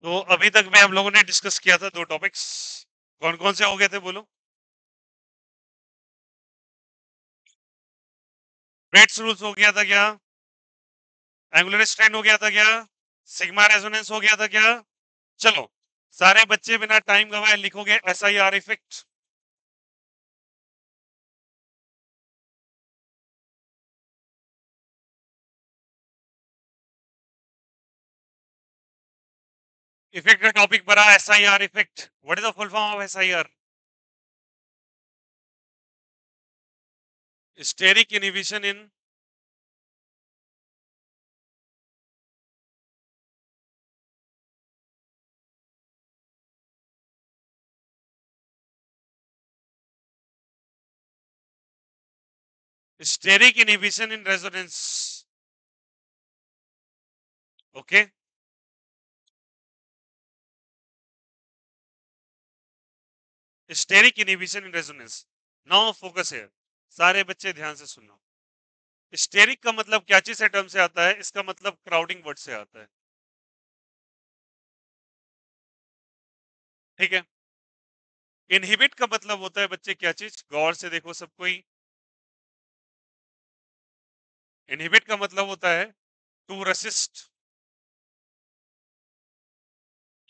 तो अभी तक में हम लोगों ने डिस्कस किया था 2 टॉपिक्स। कौन कौन से हो गए थे बोलो? ब्रेड्स रूल्स हो गया था क्या? एंगुलर स्ट्रेन हो गया था क्या? सिग्मा रेजोनेंस हो गया था क्या? चलो, सारे बच्चे बिना टाइम गवाए लिखोगे SIR इफेक्ट। इफेक्ट का टॉपिक पढ़ा SIR effect. What is the full form of SIR? Steric inhibition in steric inhibition in resonance. Okay, steric inhibition in resonance. Now focus है, सारे बच्चे ध्यान से सुनो। स्टेरिक का मतलब क्या चीज से टर्म से आता है? इसका मतलब क्राउडिंग वर्ड से आता है। ठीक है। इनहिबिट का मतलब होता है बच्चे क्या चीज? गौर से देखो सब कोई। इनहिबिट का मतलब होता है टू रेसिस्ट।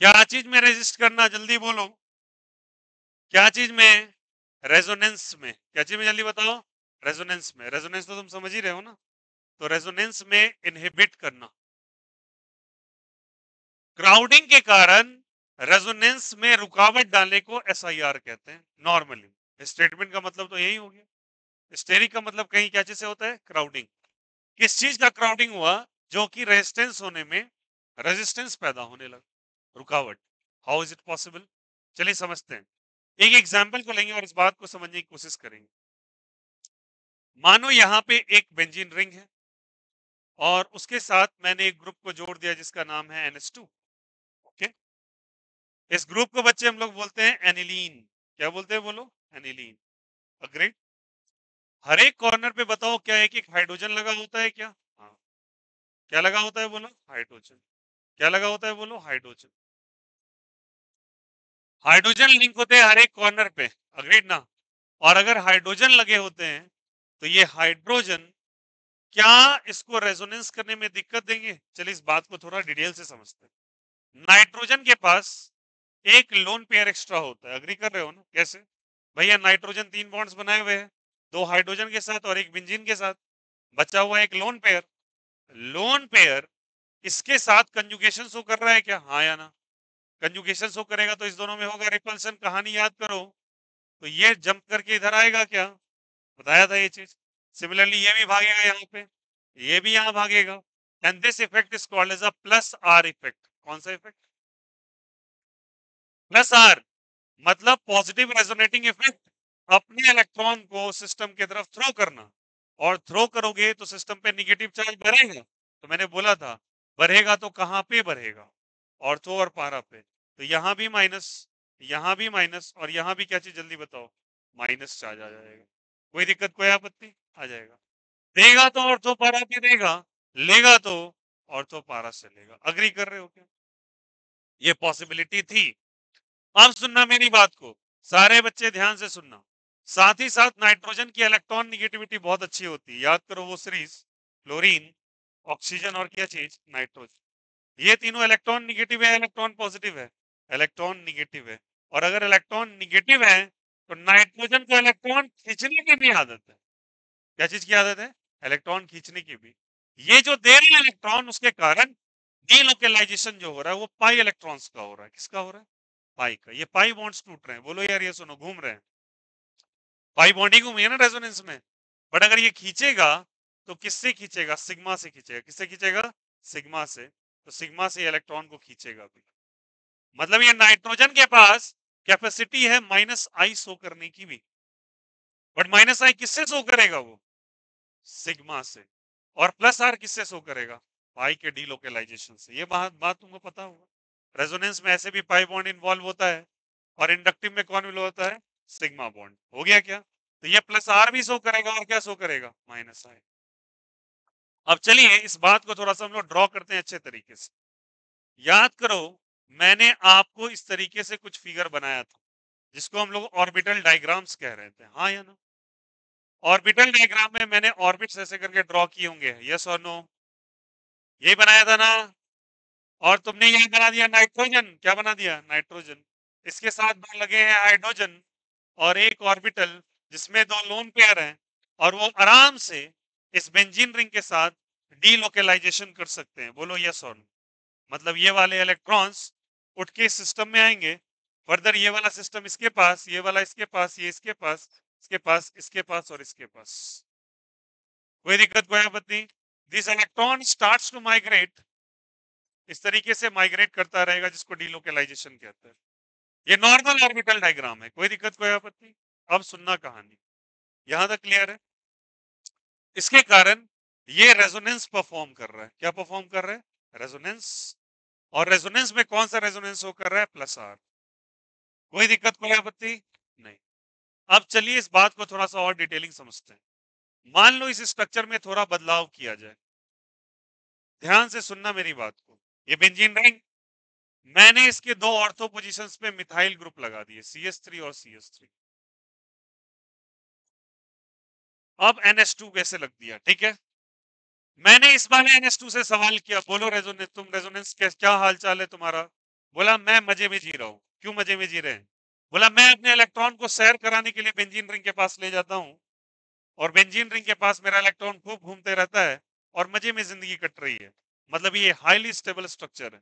क्या चीज में रेजिस्ट करना? जल्दी बोलो। क्या चीज में? रेजोनेंस में। क्या चीज में? जल्दी बताओ। रेजोनेंस में। रेजोनेंस तो तुम समझ ही रहे हो ना। तो रेजोनेंस में इनहिबिट करना। क्राउडिंग के कारण रेजोनेंस में रुकावट डालने को SIR कहते हैं नॉर्मली। स्टेटमेंट का मतलब तो यही हो गया। स्टेरिक का मतलब कहीं क्या चीज से होता है? क्राउडिंग। किस चीज का क्राउडिंग हुआ? जो कि रेजिस्टेंस होने में रेजिस्टेंस पैदा होने लगा, रुकावट। How is it possible? चलिए समझते हैं। एक एग्जांपल को लेंगे और इस बात को समझने की कोशिश करेंगे। मानो यहाँ पे एक बेंजीन रिंग है और उसके साथ मैंने एक ग्रुप को जोड़ दिया जिसका नाम है NH2। ओके, इस ग्रुप को बच्चे हम लोग बोलते हैं एनिलीन। क्या बोलते हैं बोलो? एनिलीन। अग्रेड। हर एक कॉर्नर पे बताओ क्या एक एक हाइड्रोजन लगा होता है क्या? हाँ। क्या लगा होता है बोलो? हाइड्रोजन। क्या लगा होता है बोलो? हाइड्रोजन। हाइड्रोजन लिंक होते हैं हर एक कॉर्नर पे। अग्रीड ना? और अगर हाइड्रोजन लगे होते हैं तो ये हाइड्रोजन क्या इसको रेजोनेंस करने में दिक्कत देंगे? चलिए इस बात को थोड़ा डिटेल से समझते हैं। नाइट्रोजन के पास एक लोन पेयर एक्स्ट्रा होता है। अग्री कर रहे हो ना? कैसे? भैया नाइट्रोजन 3 बॉन्ड्स बनाए हुए हैं, 2 हाइड्रोजन के साथ और एक बेंजीन के साथ। बचा हुआ एक लोन पेयर। लोन पेयर इसके साथ कंजुगेशन शो कर रहा है क्या? हाँ या ना? कंजुगेशन शो करेगा तो इस दोनों में होगा रिपल्सन। कहानी याद करो। तो ये जंप करके इधर आएगा क्या? बताया था ये चीज। सिमिलरली ये भी भागेगा यहाँ पे, ये भी यहाँ भागेगा। And this effect is called as a plus R effect. कौन सा इफेक्ट? प्लस आर मतलब पॉजिटिव रेजोनेटिंग इफेक्ट। अपने इलेक्ट्रॉन को सिस्टम की तरफ थ्रो करना, और थ्रो करोगे तो सिस्टम पे निगेटिव चार्ज बढ़ेगा। तो मैंने बोला था बढ़ेगा तो कहां पे बढ़ेगा? ऑर्थो और पारा पे। तो यहां भी माइनस, यहां भी माइनस, और यहां भी क्या चीज? जल्दी बताओ। माइनस चार्ज आ जाएगा। कोई दिक्कत, कोई आपत्ति? आ जाएगा। देगा तो ऑर्थो पारा पे देगा, लेगा तो ऑर्थो पारा से लेगा। अग्री कर रहे हो क्या? ये पॉसिबिलिटी थी। अब सुनना मेरी बात को, सारे बच्चे ध्यान से सुनना। साथ ही साथ नाइट्रोजन की इलेक्ट्रॉन निगेटिविटी बहुत अच्छी होती है। याद करो वो सीरीज, फ्लोरीन, ऑक्सीजन और क्या चीज? नाइट्रोजन। ये तीनों इलेक्ट्रॉन निगेटिव है, इलेक्ट्रॉन पॉजिटिव है? इलेक्ट्रॉन निगेटिव है। और अगर इलेक्ट्रॉन निगेटिव है तो नाइट्रोजन को इलेक्ट्रॉन खींचने की भी आदत है। क्या चीज की आदत है? इलेक्ट्रॉन खींचने की भी। ये जो दे रहे हैं इलेक्ट्रॉन, उसके कारण डीलोकेलाइजेशन जो हो रहा है वो पाई इलेक्ट्रॉन्स का हो रहा है। किसका हो रहा है? पाई का। ये पाई बॉन्ड्स टूट रहे हैं। बोलो यार, ये सुनो, घूम रहे हैं। पाई बॉन्ड ही घूमी है ना रेजोनेंस में। बट अगर ये खींचेगा तो किससे खींचेगा? सिग्मा से खींचेगा। किससे खींचेगा? सिग्मा से। तो सिग्मा से इलेक्ट्रॉन को खींचेगा भी। मतलब ये नाइट्रोजन के पास कैपेसिटी है माइनस आई शो करने की भी। बट माइनस आई किससे शो करेगा? वो सिग्मा से। और प्लस आर किससे शो करेगा? पाई के डीलोकेलाइजेशन से। ये बात बात तुमको पता होगा। रेजोनेंस में ऐसे भी पाई बॉन्ड इन्वॉल्व होता है, और इंडक्टिव में कौन इन्वॉल्व होता है? Sigma bond. हो गया क्या? तो ये प्लस आर भी शो करेगा और क्या शो करेगा? माइनस आई। अब चलिए इस बात को थोड़ा सा हम लोग ड्रॉ करते हैं अच्छे तरीके से। याद करो, मैंने आपको इस तरीके से कुछ फिगर बनाया था जिसको हम लोग ऑर्बिटल डायग्राम्स कह रहे थे, हाँ या ना? ऑर्बिटल डायग्राम में मैंने ऑर्बिट्स ऐसे करके ड्रॉ किए होंगे, यस और नो? यही बनाया था ना? और तुमने यही बना दिया नाइट्रोजन, क्या बना दिया? नाइट्रोजन। इसके साथ दो लगे हैं हाइड्रोजन और एक ऑर्बिटल जिसमें दो लोन पेयर हैं, और वो आराम से इस बेंजीन रिंग के साथ डीलोकेलाइजेशन कर सकते हैं। बोलो यस और नो? मतलब ये वाले इलेक्ट्रॉन्स उठ के इस सिस्टम में आएंगे, फर्दर ये वाला सिस्टम इसके पास, ये वाला इसके पास, ये इसके पास, इसके पास, इसके पास और इसके पास। कोई दिक्कत, कोई आपत्ति? This electron starts to migrate, इस तरीके से माइग्रेट करता रहेगा जिसको डीलोकेलाइजेशन कहते हैं। ये नॉर्मल ऑर्बिटल डायग्राम है, कोई दिक्कत, कोई आपत्ति? अब सुनना कहानी, यहां तक क्लियर है? इसके कारण ये रेजोनेंस परफॉर्म कर रहा है। क्या परफॉर्म कर रहा है? रेजोनेंस। और रेजोनेंस में कौन सा रेजोनेंस हो कर रहा है? Plus R. कोई दिक्कत, कोई आपत्ति नहीं? अब चलिए इस बात को थोड़ा सा और डिटेलिंग समझते हैं। मान लो इस स्ट्रक्चर में थोड़ा बदलाव किया जाए, ध्यान से सुनना मेरी बात को। ये बेंजीन रिंग, मैंने इसके दो ऑर्थो पोजीशंस पे मिथाइल ग्रुप लगा दिए, CH3 और CH3। अब NH2 कैसे लग दिया, ठीक है? मैंने इस वाले NH2 से सवाल किया, बोलो रेजोनेंस, तुम रेजोनेंस क्या हाल चाल है तुम्हारा? बोला मैं मजे में जी रहा हूं। क्यों मजे में जी रहे हैं? बोला मैं अपने इलेक्ट्रॉन को सैर कराने के लिए बेंजीन रिंग के पास ले जाता हूं, और बेंजीन रिंग के पास मेरा इलेक्ट्रॉन खूब घूमते रहता है और मजे में जिंदगी कट रही है। मतलब ये हाईली स्टेबल स्ट्रक्चर है।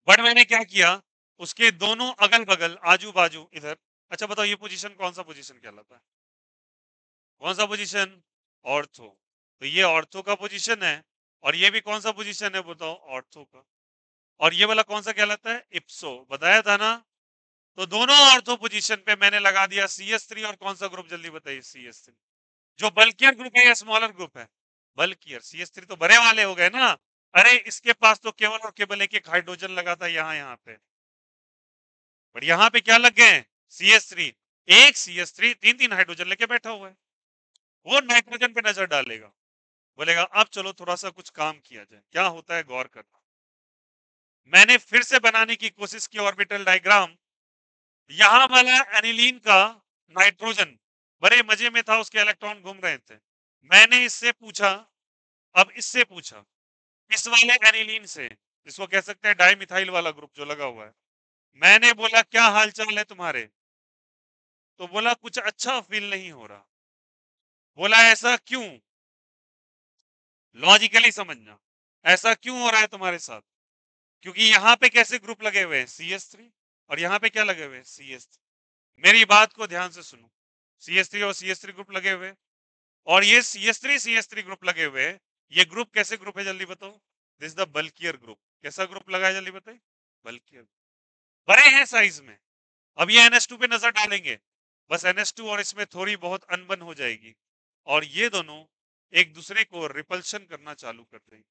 बट मैंने क्या किया, उसके दोनों अगल बगल आजू बाजू इधर, अच्छा बताओ ये पोजीशन कौन सा पोजीशन कहलाता है? कौन सा पोजीशन? ऑर्थो। तो ये ऑर्थो का पोजीशन है, और ये भी कौन सा पोजीशन है बताओ? ऑर्थो का। और ये वाला कौन सा कहलाता है? इप्सो। बताया था ना? तो दोनों ऑर्थो पोजीशन पे मैंने लगा दिया CH3, और कौन सा ग्रुप जल्दी बताइए? CH3। जो बल्कियर ग्रुप है या स्मॉलर ग्रुप है? बल्कियर। CH3 तो बड़े वाले हो गए ना। अरे इसके पास तो केवल और केवल एक हाइड्रोजन लगा था यहाँ पे, बट यहाँ पे क्या लग गए? CH3। एक CH3 तीन तीन हाइड्रोजन लेके बैठा हुआ है। वो नाइट्रोजन पे नजर डालेगा, बोलेगा अब चलो थोड़ा सा कुछ काम किया जाए। क्या होता है गौर करना। मैंने फिर से बनाने की कोशिश की ऑर्बिटल डायग्राम। यहां वाला एनिलीन का नाइट्रोजन बड़े मजे में था, उसके इलेक्ट्रॉन घूम रहे थे। मैंने इससे पूछा, अब इससे पूछा, इस वाले एनिलीन से, इसको कह सकते हैं डाइमिथाइल वाला ग्रुप जो लगा हुआ है, मैंने बोला क्या हालचाल है तुम्हारे? तो बोला कुछ अच्छा फील नहीं हो रहा। बोला ऐसा क्यों? लॉजिकली समझना, ऐसा क्यों हो रहा है तुम्हारे साथ? क्योंकि यहाँ पे कैसे ग्रुप लगे हुए हैं? CH3। और यहाँ पे क्या लगे हुए हैं? CH3। मेरी बात को ध्यान से सुनो, CH3 और CH3 ग्रुप लगे हुए हैं, और ये CH3 ग्रुप लगे हुए हैं। ये ग्रुप कैसे ग्रुप है जल्दी बताओ? This the bulkier group. कैसा ग्रुप लगा है जल्दी बताइए? बल्कियर। बड़े हैं साइज में। अब ये NH2 पे नजर डालेंगे, बस NH2 और इसमें थोड़ी बहुत अनबन हो जाएगी, और ये दोनों एक दूसरे को रिपल्शन करना चालू कर देंगे।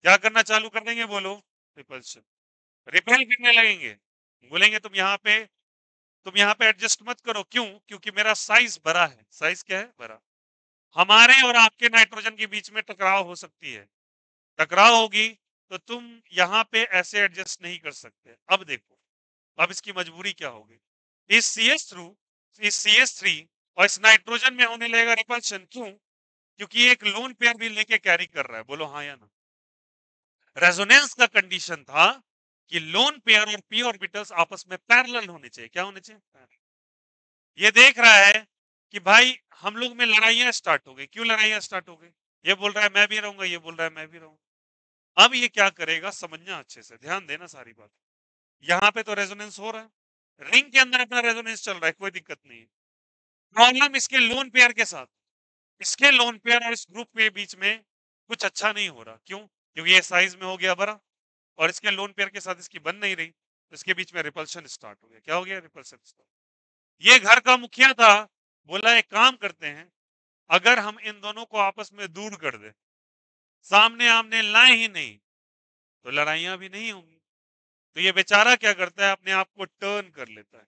क्या करना चालू कर देंगे बोलो? रिपल्शन। रिपेल करने लगेंगे। बोलेंगे तुम यहाँ पे एडजस्ट मत करो। क्यों? क्योंकि मेरा साइज बड़ा है। साइज क्या है? बड़ा। हमारे और आपके नाइट्रोजन के बीच में टकराव हो सकती है। टकराव होगी तो तुम यहाँ पे ऐसे एडजस्ट नहीं कर सकते। अब देखो, अब इसकी मजबूरी क्या होगी? इस CH3 और इस नाइट्रोजन में होने लगेगा रिपल्शन। क्यों? क्योंकि एक लोन पेयर भी लेके कैरी कर रहा है। बोलो हाँ या ना? रेजोनेंस का कंडीशन था कि लोन पेयर और p ऑर्बिटल्स आपस में पैरेलल होने चाहिए। क्या होने चाहिए? ये देख रहा है कि भाई हम लोग में लड़ाइयां स्टार्ट हो गई। क्यों लड़ाइयां स्टार्ट हो गई? ये बोल रहा है मैं भी रहूंगा, ये बोल रहा है मैं भी रहूंगा। अब ये क्या करेगा समझना अच्छे से, ध्यान देना सारी बात। यहाँ पे तो रेजोनेंस हो रहा है, रिंग के अंदर अपना रेजोनेंस चल रहा है, कोई दिक्कत नहीं है। प्रॉब्लम इसके लोन पेयर के साथ, इसके लोन पेयर और इस ग्रुप के बीच में कुछ अच्छा नहीं हो रहा। क्यों? क्योंकि ये साइज में हो गया बड़ा, और इसके लोन पेयर के साथ इसकी बन नहीं रही, तो इसके बीच में रिपल्शन स्टार्ट हो गया। क्या हो गया? Repulsion start. ये घर का मुखिया था, बोला एक काम करते हैं, अगर हम इन दोनों को आपस में दूर कर दे, सामने आमने लाए ही नहीं, तो लड़ाइयां भी नहीं होंगी। तो ये बेचारा क्या करता है, अपने आप को टर्न कर लेता है,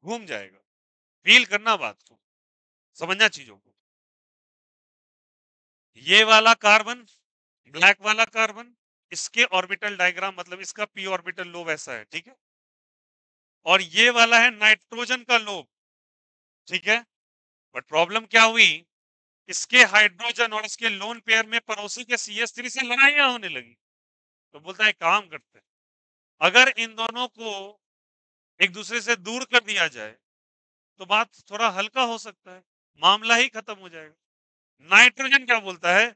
घूम जाएगा। फील करना बात को, समझना चीजों को। ये वाला कार्बन, ब्लैक वाला कार्बन, इसके ऑर्बिटल डायग्राम मतलब इसका पी ऑर्बिटल लोब ऐसा है, ठीक है, और ये वाला है नाइट्रोजन का लोब, ठीक है। बट प्रॉब्लम क्या हुई, इसके हाइड्रोजन और इसके लोन पेयर में पड़ोसी के CH3 से लड़ाइयां होने लगी। तो बोलता है काम करते हैं, अगर इन दोनों को एक दूसरे से दूर कर दिया जाए तो बात थोड़ा हल्का हो सकता है, मामला ही खत्म हो जाएगा। नाइट्रोजन क्या बोलता है,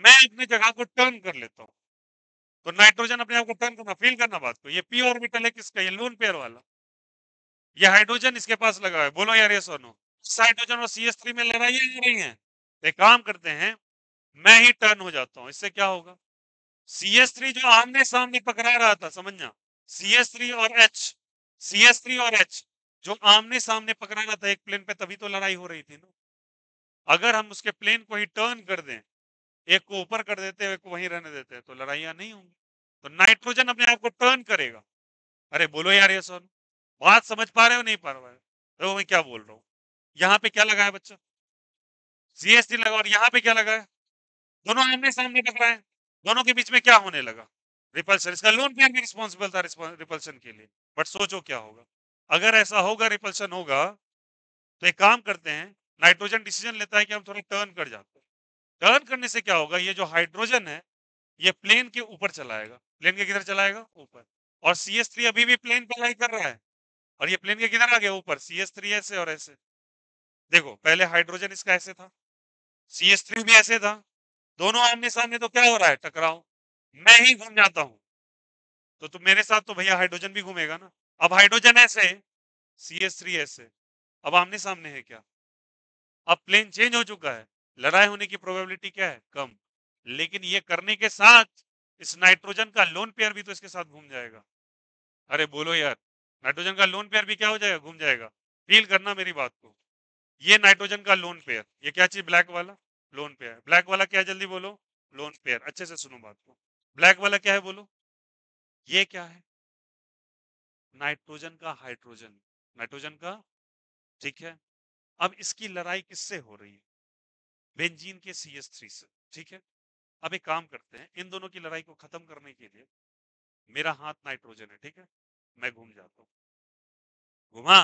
मैं अपनी जगह को टर्न कर लेता हूं। तो नाइट्रोजन अपने आप को टर्न करना, फील करना बात को, ये पी ऑर्बिटल है किसका, ये लोन पेयर वाला, ये हाइड्रोजन इसके पास लगा है, बोलो यार ये सोनो, इस हाइड्रोजन और CH3 में लड़ाइयां हो रही हैं। एक काम करते हैं, मैं ही टर्न हो जाता हूं, इससे क्या होगा, CH3 जो आमने सामने पकड़ा रहा था, समझना, CH3 और H, CH3 और H जो आमने सामने पकड़ा रहा था एक प्लेन पे, तभी तो लड़ाई हो रही थी ना। अगर हम उसके प्लेन को ही टर्न कर दें, एक को ऊपर कर देते हैं, एक को वहीं रहने देते हैं, तो लड़ाइयां नहीं होंगी। तो नाइट्रोजन अपने आप को टर्न करेगा। अरे बोलो यार ये सोन, बात समझ पा रहे हो नहीं पा रहे हो, तो मैं क्या बोल रहा हूँ, यहाँ पे क्या लगा है बच्चा, CH3 लगा, और यहाँ पे क्या लगा है, दोनों आमने सामने टकराए, दोनों के बीच में क्या होने लगा, रिपल्शन। इसका लोन पेयर भी रिस्पॉन्सिबल था रिपल्शन के लिए। बट सोचो क्या होगा, अगर ऐसा होगा, रिपल्शन होगा, तो एक काम करते हैं, नाइट्रोजन डिसीजन लेता है कि हम थोड़ा टर्न कर जाते हैं। टर्न करने से क्या होगा, ये जो हाइड्रोजन है ये प्लेन के ऊपर चलाएगा, प्लेन के किधर चलाएगा, ऊपर, और CH3 अभी भी प्लेन पे लाई कर रहा है, और ये प्लेन के किधर आ गया, ऊपर, CH3 ऐसे और ऐसे। देखो पहले हाइड्रोजन इसका ऐसे था, CH3 भी ऐसे था, दोनों आमने सामने, तो क्या हो रहा है, टकराव, मैं ही घूम जाता हूं, तो तुम मेरे साथ तो भैया हाइड्रोजन भी घूमेगा ना। अब हाइड्रोजन ऐसे, CH3 ऐसे, अब आमने सामने है क्या, अब प्लेन चेंज हो चुका है, लड़ाई होने की प्रोबेबिलिटी क्या है, कम। लेकिन ये करने के साथ इस नाइट्रोजन का लोन पेयर भी तो इसके साथ घूम जाएगा। अरे बोलो यार, नाइट्रोजन का लोन पेयर भी क्या हो जाएगा, घूम जाएगा। फील करना मेरी बात को, ये नाइट्रोजन का लोन पेयर, ये क्या चीज, ब्लैक वाला लोन पेयर, ब्लैक वाला क्या है, जल्दी बोलो, लोन पेयर, अच्छे से सुनो बात को, ब्लैक वाला क्या है बोलो, ये क्या है, नाइट्रोजन का हाइड्रोजन, नाइट्रोजन का, ठीक है। अब इसकी लड़ाई किससे हो रही है, बेंजीन के CH3 से, ठीक है। अब एक काम करते हैं, इन दोनों की लड़ाई को खत्म करने के लिए, मेरा हाथ नाइट्रोजन है, ठीक है, मैं घूम जाता हूँ, घुमा,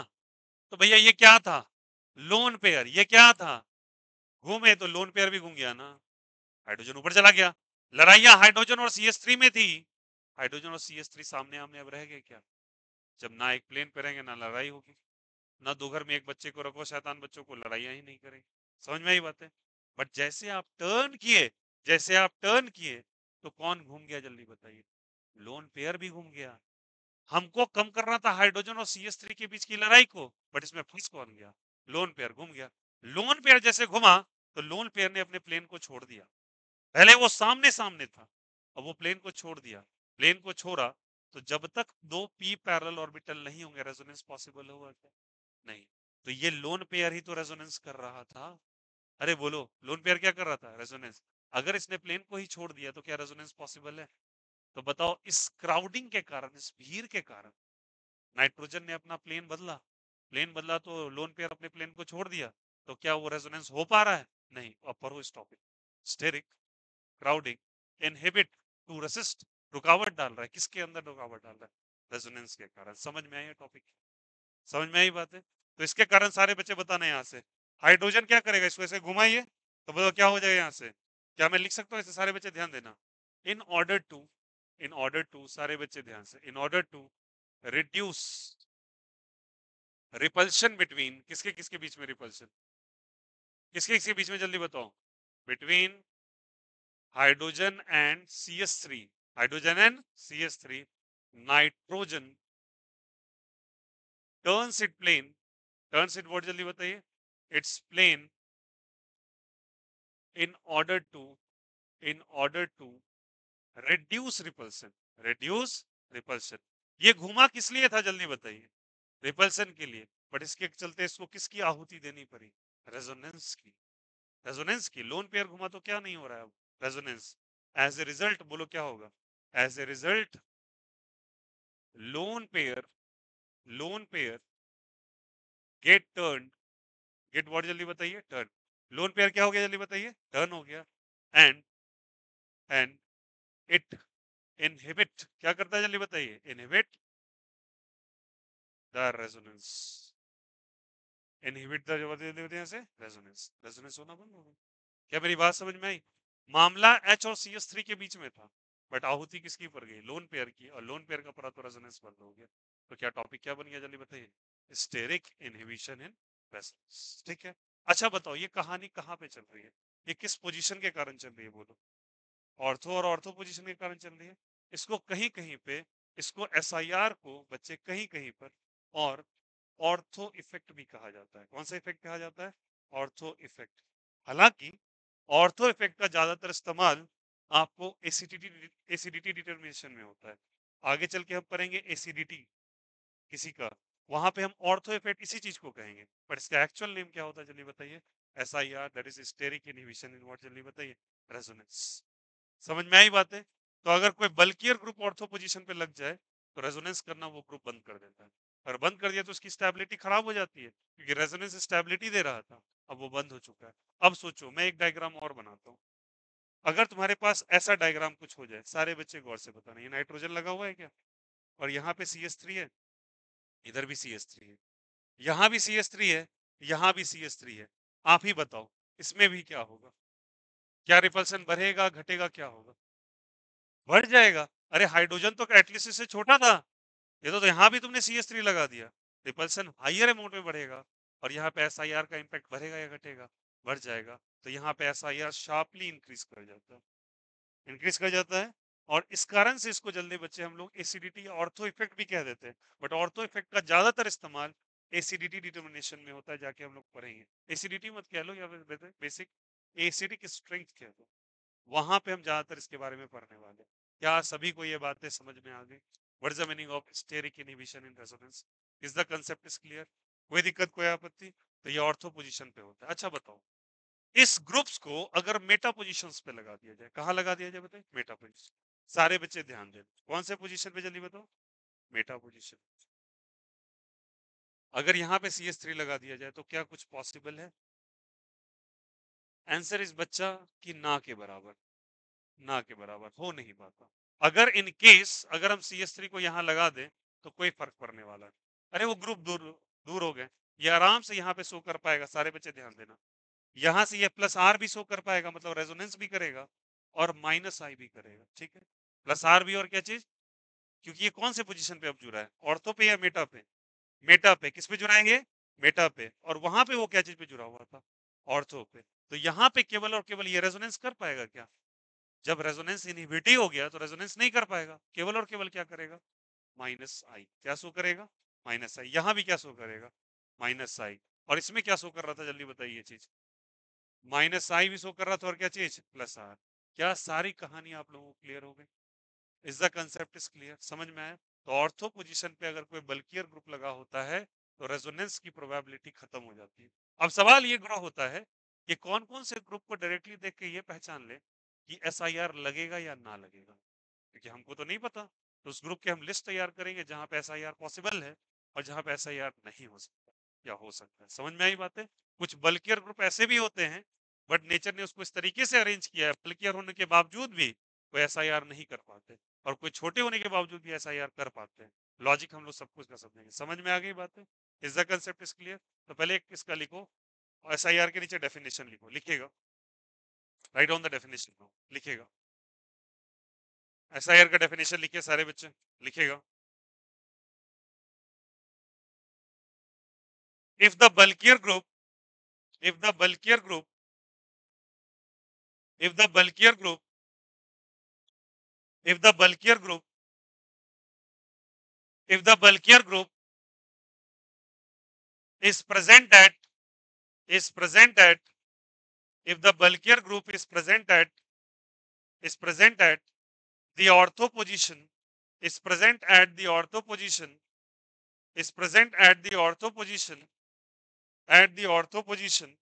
तो भैया ये क्या था, लोन पेयर, ये क्या था, घूमे तो लोन पेयर भी घूम गया ना, हाइड्रोजन ऊपर चला गया। लड़ाइयां हाइड्रोजन और CH3 में थी, हाइड्रोजन और CH3 सामने आमने अब रह गए क्या, जब ना एक प्लेन पे रहेंगे ना लड़ाई होगी, ना दो घर में एक बच्चे को रखो, शैतान बच्चों को लड़ाइयां ही नहीं करेंगे, समझ में आई बात है। बट जैसे आप टर्न किए, जैसे आप टर्न किए, तो कौन घूम गया जल्दी बताइए, लोन पेयर भी घूम गया। हमको कम करना था हाइड्रोजन और CH3 के बीच की लड़ाई को, बट इसमें फंस कौन गया, लोन पेयर घूम गया। लोन पेयर जैसे घुमा, तो लोन पेयर ने अपने प्लेन को छोड़ दिया, पहले वो सामने सामने था, अब वो प्लेन को छोड़ दिया, प्लेन को छोड़ा, तो जब तक दो पी पैरेलल ऑर्बिटल नहीं होंगे, रेजोनेंस पॉसिबल होगा क्या, नहीं। तो ये लोन पेयर ही तो रेजोनेंस कर रहा था। अरे बोलो, लोन पेयर क्या कर रहा था, रेजोनेंस। अगर इसने प्लेन को ही छोड़ दिया तो क्या रेजोनेंस पॉसिबल है, तो बताओ, इस क्राउडिंग के कारण, इस भीड़ के कारण नाइट्रोजन ने अपना प्लेन बदला, प्लेन बदला तो लोन पेयर अपने प्लेन को छोड़ दिया, तो क्या वो रेजोनेंस हो पा रहा है, नहीं। अब पढ़ो इस topic, steric crowding inhibit to resist, रुकावट डाल रहा है, किसके अंदर रुकावट डाल रहा है, रेजोनेंस के कारण। समझ में आई टॉपिक, समझ में आई बात है। तो इसके कारण सारे बच्चे बताना यहाँ से, हाइड्रोजन क्या करेगा, इसको ऐसे घुमाइए, तो बताओ क्या हो जाएगा यहाँ से, क्या मैं लिख सकता हूँ ऐसे, सारे बच्चे ध्यान देना, in order to, in order to, सारे बच्चे ध्यान से, in order to reduce repulsion between, किसके किसके बीच में रिपल्शन, किसके किसके बीच में, जल्दी बताओ, between hydrogen and CH3, hydrogen and CH3, nitrogen turns it plane, turns it what, जल्दी बताइए, it's plane, in order to in order to reduce repulsion, reduce repulsion। ये घुमा किस लिए था, जल्दी बताइए, रिपल्सन के लिए, बट इसके चलते इसको किसकी आहुति देनी पड़ी, रेजोनेंस की, रेजोनेंस की। लोन पेयर घुमा तो क्या नहीं हो रहा है अब, रेजोनेंस। एज ए रिजल्ट बोलो क्या होगा, as a result lone pair, lone pair get turn, get what, जल्दी बताइए, टर्न। लोन पेयर क्या हो गया, जल्दी बताइए, टर्न हो गया, एंड इट इनहिबिट क्या करता है जल्दी बताइए? Inhibit the resonance. Inhibit the यहाँ से रेजोनेंस, रेजोनेंस होना बंद हो गया। क्या मेरी बात समझ में आई? मामला H और CH3 के बीच में था, बट आहुति किसकी पर गई? लोन पेयर की, और लोन पेयर का पड़ा तो रेजोनेंस बंद हो गया। तो क्या टॉपिक क्या बन गया जल्दी बताइए? Steric inhibition in resonance. ठीक है, अच्छा बताओ ये कहानी कहाँ पे चल रही है? ये किस पोजीशन के कारण चल रही है बोलो? ऑर्थो और ऑर्थो पोजीशन के कारण चल रही है। इसको कहीं कहीं पे, इसको SIR को बच्चे कहीं कहीं पर और ऑर्थो इफेक्ट भी कहा जाता है। कौन सा इफेक्ट कहा जाता है? Ortho effect. हालांकि ऑर्थो इफेक्ट का ज्यादातर इस्तेमाल आपको एसिडिटी डिटर्मिनेशन में होता है। आगे चल के हम पढ़ेंगे एसिडिटी किसी का, वहां पे हम ऑर्थो इफेक्ट इसी चीज को कहेंगे, पर इसका एक्चुअल नेम क्या होता है जल्दी बताइए? SIR, that is steric inhibition in what, जल्दी बताइए? रेजोनेंस। समझ में आई बातें? तो अगर कोई बल्कियर ग्रुप ऑर्थो पोजीशन पे लग जाए तो रेजोनेंस करना वो ग्रुप बंद कर देता है, और बंद कर दिया तो उसकी स्टेबिलिटी खराब हो जाती है, क्योंकि रेजोनेंस स्टेबिलिटी दे रहा था, अब वो बंद हो चुका है। अब सोचो, मैं एक डायग्राम और बनाता हूँ। अगर तुम्हारे पास ऐसा डायग्राम कुछ हो जाए, सारे बच्चे गौर से बताना, ये नाइट्रोजन लगा हुआ है क्या? और यहाँ पे CH3 है, इधर भी CH3 है, यहाँ भी CH3 है, यहाँ भी CH3 है। आप ही बताओ इसमें भी क्या होगा? क्या रिपल्सन बढ़ेगा घटेगा, क्या होगा? बढ़ जाएगा। अरे हाइड्रोजन तो एटलीस्ट इससे छोटा था, ये तो यहाँ भी तुमने CH3 लगा दिया, रिपल्सन हाइयर अमाउंट में बढ़ेगा। और यहाँ पे SIR का इम्पैक्ट बढ़ेगा या घटेगा? बढ़ जाएगा। तो यहाँ पे SIR शार्पली इंक्रीज कर जाता है, इंक्रीज कर जाता है। और इस कारण से इसको जल्दी बच्चे हम लोग एसिडिटी ऑर्थो इफेक्ट भी कह देते हैं, बट ऑर्थो इफेक्ट का ज्यादातर इस्तेमाल एसिडिटी डिटर्मिनेशन में होता है, जाके हम लोग पढ़ेंगे। एसिडिटी मत कह लो या फिर बेसिक एसिडिक स्ट्रेंथ कह दो, वहां पे हम ज्यादातर इसके बारे में पढ़ने वाले हैं। क्या सभी को ये बातें समझ में आ गई? What is the meaning of steric inhibition in resonance? Is the concept is clear? कोई दिक्कत, कोई आपत्ति? तो ये ऑर्थो पोजीशन पे होता है। अच्छा बताओ, इस ग्रुप्स को अगर मेटा पोजीशंस पे लगा दिया जाए, कहाँ लगा दिया जाए बताइए? Meta position. सारे बच्चे ध्यान दें, कौन से पोजीशन पे जल्दी बताओ? Meta position. अगर यहाँ पे CH3 लगा दिया जाए तो क्या कुछ पॉसिबल है? आंसर इस बच्चा कि ना के बराबर, ना के बराबर हो नहीं पाता। अगर इन केस अगर हम CH3 को यहाँ लगा दें तो कोई फर्क पड़ने वाला है। अरे वो ग्रुप दूर दूर हो गए, ये आराम से यहाँ पे शो कर पाएगा। सारे बच्चे ध्यान देना, यहाँ से ये +R भी शो कर पाएगा, मतलब रेजोनेंस भी करेगा और -I भी करेगा। ठीक है, +R भी, और क्या चीज? क्योंकि ये कौन से पोजीशन पे अब जुड़ा है? ऑर्थो पे या मेटा पे? मेटा पे। किस पे जुड़ाएंगे? मेटा पे। और वहां पे वो क्या चीज पे जुड़ा हुआ था? ऑर्थो पे। तो यहाँ पे केवल और केवल ये रेजोनेंस कर पाएगा क्या? जब रेजोनेंस इनहिबिटिव हो गया तो रेजोनेंस नहीं कर पाएगा, केवल और केवल क्या करेगा? -I। क्या शो करेगा? -I। यहाँ भी क्या शो करेगा? -I। और इसमें क्या शो कर रहा था जल्दी बताइए? ये चीज -I भी शो कर रहा था, और क्या चीज? +R। क्या सारी कहानी आप लोगों को क्लियर हो गई? Is the concept is clear? समझ में आया? तो ऑर्थो पोजीशन पे अगर कोई बल्कियर ग्रुप लगा होता है तो रेजोनेंस की प्रोबेबिलिटी खत्म हो जाती है। अब सवाल ये ग्रो होता है कि कौन कौन से ग्रुप को डायरेक्टली देख के ये पहचान ले कि SIR लगेगा या ना लगेगा, क्योंकि हमको तो नहीं पता। तो उस ग्रुप की हम लिस्ट तैयार करेंगे जहां पे SIR पॉसिबल है और जहां पे SIR नहीं हो सकता या हो सकता है। समझ में आई बातें? कुछ बल्कियर ग्रुप ऐसे भी होते हैं, बट नेचर ने उसको इस तरीके से अरेंज किया है, बल्कियर होने के बावजूद भी वो SIR नहीं कर पाते, और कोई छोटे होने के बावजूद भी SIR कर पाते हैं। लॉजिक हम लोग सब कुछ का समझेंगे। समझ में आ गई बातें? Is the concept is clear? तो पहले एक इसका लिखो, SIR के नीचे डेफिनेशन लिखो, लिखेगा, राइट ऑन द डेफिनेशन लिखेगा। SIR का डेफिनेशन लिखिए सारे बच्चे, लिखेगा। if the bulkier group if the bulkier group if the bulkier group if the bulkier group if the bulkier group is present at is present at if the bulkier group is present at the ortho position is present at the ortho position is present at the ortho position at the ortho position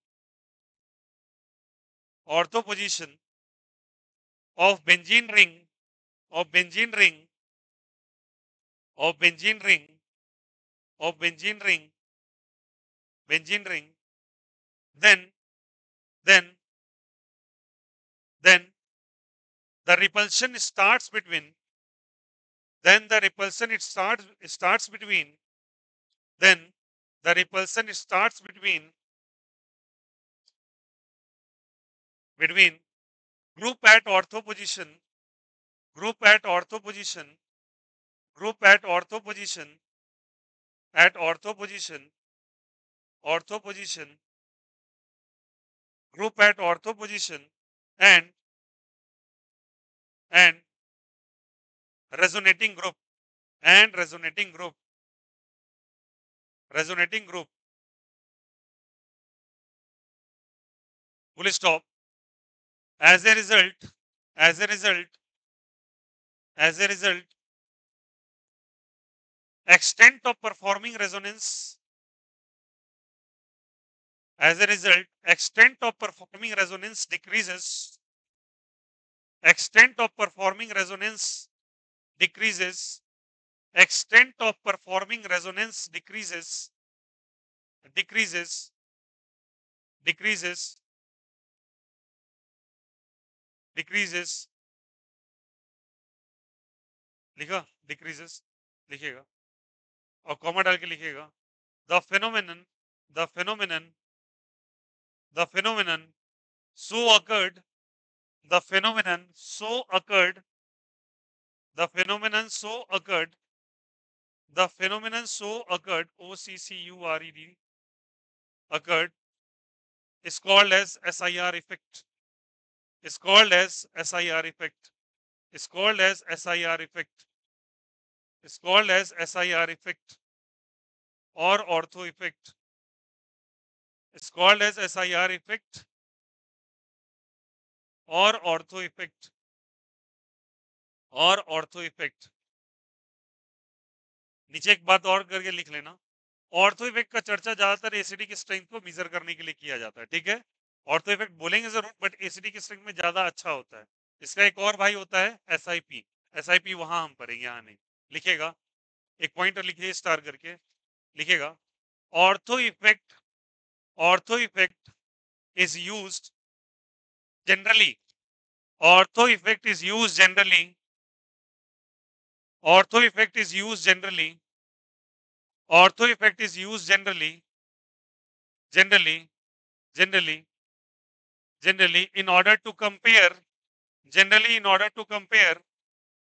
of benzene ring of benzene ring of benzene ring of benzene ring, then then then the repulsion starts between then the repulsion starts between between group at ortho position group at ortho position group at ortho position at ortho position ortho position group at ortho position and and resonating group and resonating group will stop. As a result as a result as a result extent of performing resonance as a result extent of performing resonance decreases. Extent of performing resonance decreases. Extent of performing resonance decreases. Decreases. Decreases. Decreases. लिखा decreases लिखिएगा और comma डाल के लिखिएगा. The phenomenon the phenomenon the phenomenon so occurred the phenomenon so occurred the phenomenon so occurred the phenomenon so occurred OCCURED occurred is called as SIR effect is called as SIR effect is called as SIR effect is called as SIR effect or ortho effect is called as SIR effect or ortho effect और ortho effect. नीचे एक बात और करके लिख लेना. Ortho effect का चर्चा ज्यादातर एसिडी की स्ट्रेंथ को मेजर करने के लिए किया जाता है. ठीक है, ऑर्थो इफेक्ट बोलेंगे जरूर बट एसिडी की स्ट्रेंथ में ज्यादा अच्छा होता है. इसका एक और भाई होता है एसआईपी. एसआईपी वहां हम पढ़ेंगे, यहाँ नहीं. लिखेगा एक पॉइंट लिखिए स्टार करके. लिखेगा ortho effect is used generally ortho effect is used generally ortho effect is used generally ortho effect is used generally in order to compare generally in order to compare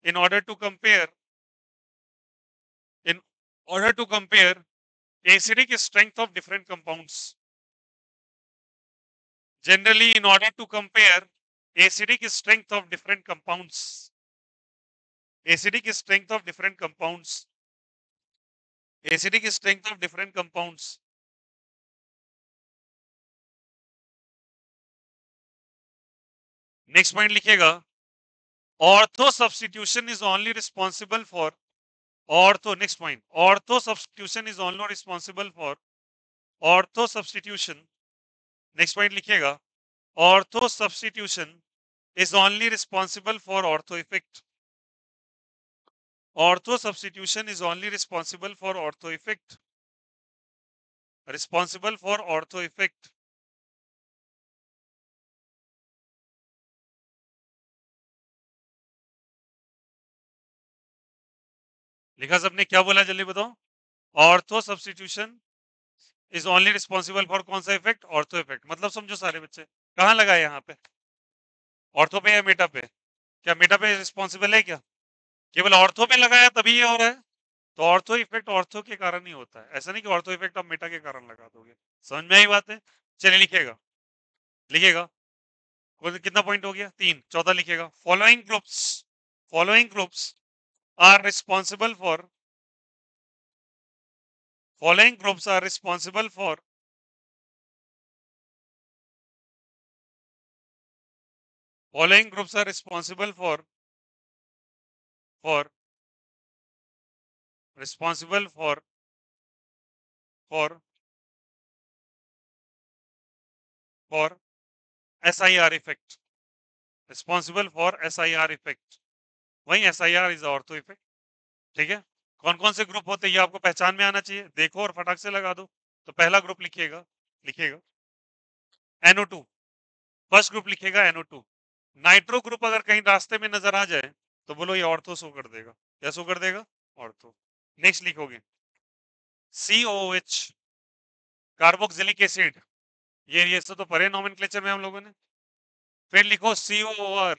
in order to compare in order to compare acidic strength of different compounds. Generally in order to compare acidic strength of different compounds. Acidic strength of different compounds. Acidic strength of different compounds. Next point लिखिएगा ortho substitution is only responsible for ortho. Next point ortho substitution is only responsible for ortho substitution. Next point लिखिएगा ortho substitution is only responsible for ortho effect. Ortho substitution is only responsible for ortho effect. Responsible for ortho effect. लिखा सबने, क्या बोला जल्दी बताओ. Ortho substitution is only responsible for कौन सा effect? Ortho effect. मतलब समझो सारे बच्चे कहां लगा है यहाँ पे, ऑर्थो पे या मेटा पे? क्या मेटा पे रिस्पॉन्सिबल है क्या? केवल ऑर्थो पे लगाया तभी ये हो रहा है. तो ऑर्थो इफेक्ट ऑर्थो के कारण ही होता है, ऐसा नहीं कि ऑर्थो इफेक्ट आप मेटा के कारण लगा दोगे. समझ में आई बात है? चलिए लिखेगा लिखेगा कितना पॉइंट हो गया? 3. 14 लिखेगा following groups are responsible for following groups are responsible for following groups are responsible for responsible for SIR effect. Responsible for SIR effect. वही SIR is ortho effect. ठीक है, कौन कौन से ग्रुप होते हैं ये आपको पहचान में आना चाहिए. देखो और फटाक से लगा दो. तो पहला ग्रुप लिखिएगा लिखिएगा NO2. फर्स्ट ग्रुप लिखिएगा NO2. नाइट्रो ग्रुप अगर कहीं रास्ते में नजर आ जाए तो बोलो ये ऑर्थो शो कर देगा. क्या शो कर देगा? ऑर्थो। नेक्स्ट लिखोगे COOH, कार्बोक्सिलिक एसिड, ये तो पढ़े नोमेनक्लेचर में हम लोगों ने। फिर लिखो COOR,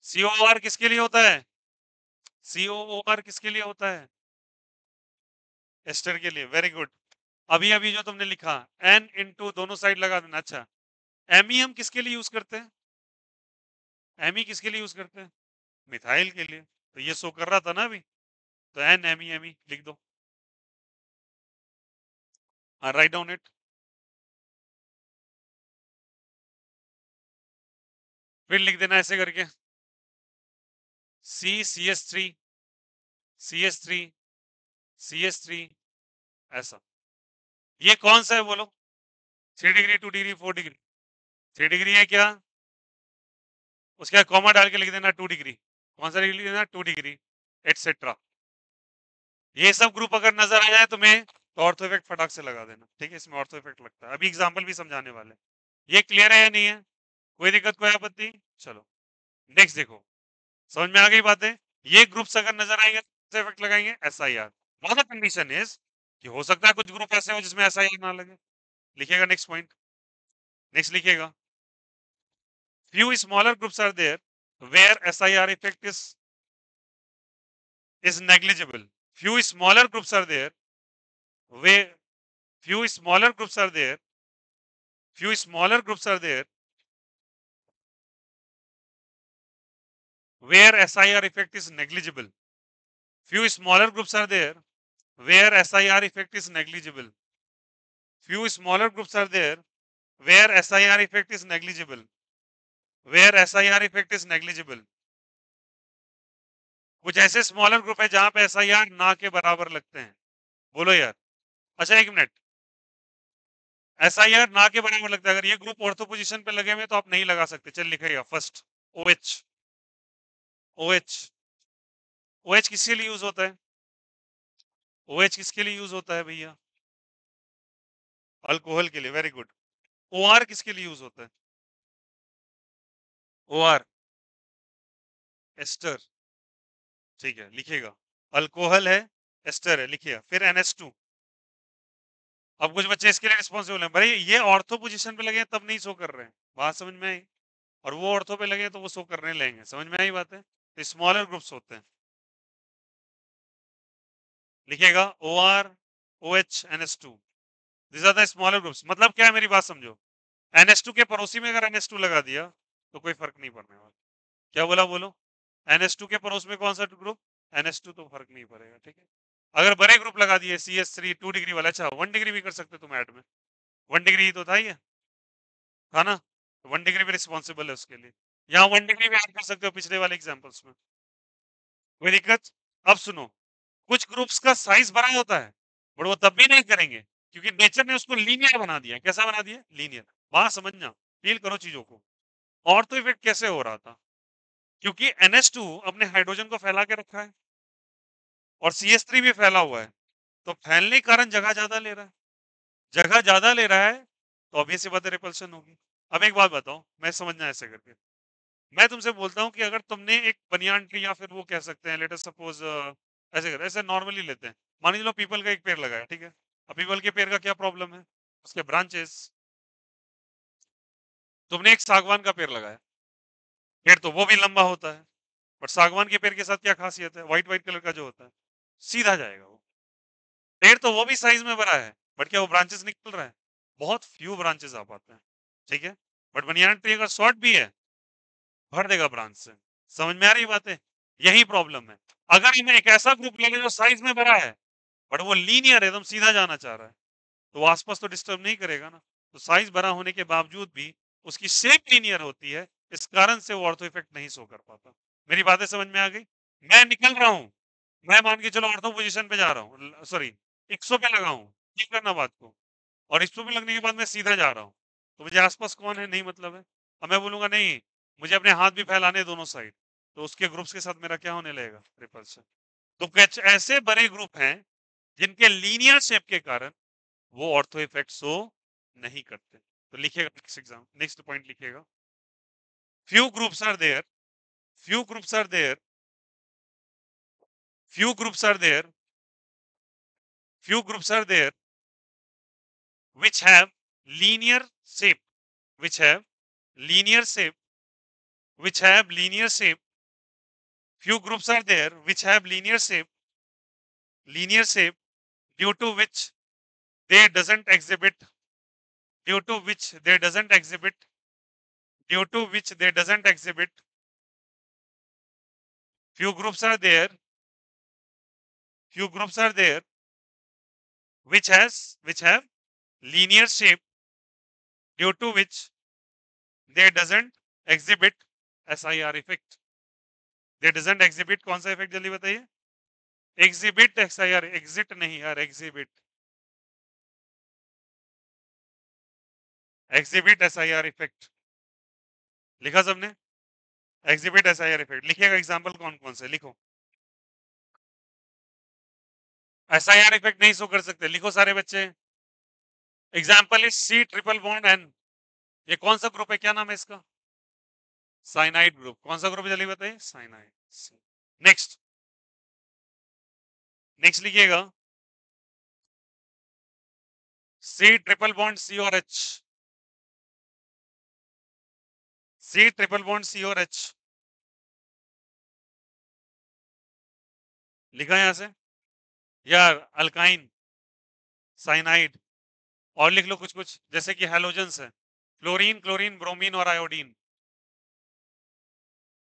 COOR किसके लिए होता है? COOR किसके लिए होता है? एस्टर के लिए, वेरी गुड। अभी अभी जो तुमने लिखा N इंटू दोनों साइड लगा देना। अच्छा, Me हम किसके लिए यूज करते हैं? Me किसके लिए यूज करते हैं? मिथाइल के लिए। तो ये शो कर रहा था ना अभी, तो NMe लिख दो। Write down it. फिर लिख देना ऐसे करके CCH3, CH3, CH3, ऐसा। ये कौन सा है बोलो? 3 डिग्री, 2 डिग्री, 4 डिग्री। 3 डिग्री है क्या? उसके बाद कॉमा डाल के लिख देना 2 डिग्री। कौन सा डिग्री लिख देना? 2 डिग्री, एटसेट्रा। ये सब ग्रुप अगर नजर आ जाए तुम्हें तो ऑर्थो इफेक्ट फटाक से लगा देना। ठीक है, इसमें ऑर्थो इफेक्ट लगता है। अभी एग्जांपल भी समझाने वाले। ये क्लियर है या नहीं है? कोई दिक्कत, कोई आपत्ति? चलो नेक्स्ट देखो। समझ में आ गई बातें? ये ग्रुप्स अगर नजर आएंगे तो इफेक्ट लगाएंगे SIR। द कंडीशन इज कि हो सकता है कुछ ग्रुप ऐसे हो जिसमें SIR ना लगे। लिखिएगा नेक्स्ट पॉइंट। नेक्स्ट लिखिएगा few smaller groups are there where SIR effect is negligible. Few smaller groups are there where few smaller groups are there few smaller groups are there where SIR effect is negligible. Few smaller groups are there where SIR effect is negligible. Few smaller groups are there where SIR effect is negligible. Where SIR effect is negligible. कुछ ऐसे smaller group है जहां पे SIR ना के बराबर लगते हैं। बोलो यार। अच्छा एक मिनट, SIR ना के बराबर लगता है। अगर ये ग्रुप ऑर्थो पोजीशन पे लगे हुए तो आप नहीं लगा सकते। चल लिखेगा फर्स्ट OH। OH, OH किसके लिए यूज होता है? OH किसके लिए यूज होता है भैया? अल्कोहल के लिए, वेरी गुड। OR किसके लिए यूज होता है? OR ester. ठीक है, लिखिएगा। अल्कोहल है, एस्टर है, लिखिएगा। फिर NH2। अब कुछ बच्चे इसके लिए रिस्पॉन्सिबल हैं, भाई ये ऑर्थो पोजीशन पे लगे हैं तब नहीं शो कर रहे हैं। बात समझ में आई? और वो ऑर्थो पे लगे हैं तो वो शो करने लगेंगे। समझ में आई बात है? तो स्मॉलर ग्रुप्स होते हैं। लिखिएगा OR, OH, NH2, this are the smaller groups. मतलब क्या है, मेरी बात समझो। NH2 के पड़ोसी में अगर NH2 लगा दिया तो कोई फर्क नहीं पड़ने वाला। क्या बोला बोलो? NH2 के पड़ोस में कौन सा ग्रुप? NH2, तो फर्क नहीं पड़ेगा। ठीक है, अगर बड़े ग्रुप लगा दिए CH3 2 डिग्री वाला, अच्छा 1 डिग्री भी कर सकते तुम ऐड में। 1 डिग्री ही तो था ये, था ना? 1 डिग्री भी रिस्पॉन्सिबल है उसके लिए। यहाँ 1 डिग्री भी ऐड कर सकते हो पिछले वाले एग्जाम्पल्स में। कोई दिक्कत? अब सुनो, कुछ ग्रुप्स का साइज बड़ा होता है बट वो तब भी नहीं करेंगे क्योंकि नेचर ने उसको लीनियर बना दिया। कैसा बना दिया? लीनियर। बात समझना, फील करो चीजों को। और तो इफेक्ट कैसे हो रहा था? क्योंकि NH2 अपने हाइड्रोजन को फैला के रखा है और CH3 भी फैला हुआ है, तो फैलने के कारण जगह ज्यादा ले रहा है। जगह ज्यादा ले रहा है तो ऑब्वियस सी बात है, रिपल्शन होगी। अब एक बात बताओ, मैं समझना ऐसे करके। मैं तुमसे बोलता हूँ कि अगर तुमने एक बनियान ट्री या फिर वो कह सकते हैं, लेट अस सपोज ऐसे कर, ऐसे नॉर्मली लेते हैं, मान लो पीपल का एक पेड़ लगाया, ठीक है। अब पीपल के पेड़ का क्या प्रॉब्लम है? उसके ब्रांचेस। तुमने एक सागवान का पेड़ लगाया, पेड़ तो वो भी लंबा होता है, बट सागवान के पेड़ के साथ क्या खासियत है? व्हाइट व्हाइट कलर का जो होता है, सीधा जाएगा वो। पेड़ तो वो भी साइज में बड़ा है, बट क्या वो ब्रांचेस निकल रहा है? बहुत फ्यू ब्रांचेस आ पाते हैं। ठीक है, बट बनियान ट्री अगर शॉर्ट भी है, भर देगा ब्रांच से। समझ में आ रही बात है? यही प्रॉब्लम है। अगर हमें एक ऐसा ग्रुप ले लें जो साइज में बड़ा है बट वो लीनियर एकदम सीधा जाना चाह रहा है, तो वो आसपास तो डिस्टर्ब नहीं करेगा ना। तो साइज बड़ा होने के बावजूद भी उसकी शेप लीनियर होती है, इस कारण से वो ऑर्थो इफेक्ट नहीं शो कर पाता। मेरी बातें समझ में आ गई? मैं निकल रहा हूं, मैं मान के चलो ऑर्थो पोजीशन पे जा रहा हूँ, सॉरी 100 पे लगा हूँ, ठीक करना बात को। और 100 पे लगने के बाद मैं सीधा जा रहा हूँ, तो मुझे आसपास कौन है नहीं मतलब है। अब मैं बोलूंगा नहीं, मुझे अपने हाथ भी फैलाने दोनों साइड, तो उसके ग्रुप्स के साथ मेरा क्या होने लगेगा? रिपल्शन। तो कुछ ऐसे बड़े ग्रुप हैं जिनके लीनियर शेप के कारण वो ऑर्थो इफेक्ट शो नहीं करते। तो लिखिएगा नेक्स्ट एग्जाम, नेक्स्ट पॉइंट लिखिएगा। Few groups are there, few groups are there few groups are there few groups are there which have linear shape which have linear shape which have linear shape few groups are there which have linear shape due to which they doesn't exhibit due to which they doesn't exhibit due to which they doesn't exhibit few groups are there few groups are there which have linear shape due to which they doesn't exhibit SIR effect they doesn't exhibit कौन सा effect जल्दी बताइए exhibit SIR exit नहीं यार exhibit SIR effect लिखा सबने exhibit SIR effect लिखिएगा example कौन कौन से लिखो SIR effect नहीं शो कर सकते लिखो सारे बच्चे example is C triple bond N ये कौन सा ग्रुप है क्या नाम है इसका साइनाइड ग्रुप कौन सा ग्रुप जल्दी बताइए साइनाइड नेक्स्ट नेक्स्ट लिखिएगा C ट्रिपल बॉन्ड C और H C triple bond C और H लिखा यहां से यार अल्काइन साइनाइड और लिख लो कुछ कुछ जैसे कि हैलोजेंस है क्लोरीन क्लोरीन ब्रोमीन और आयोडीन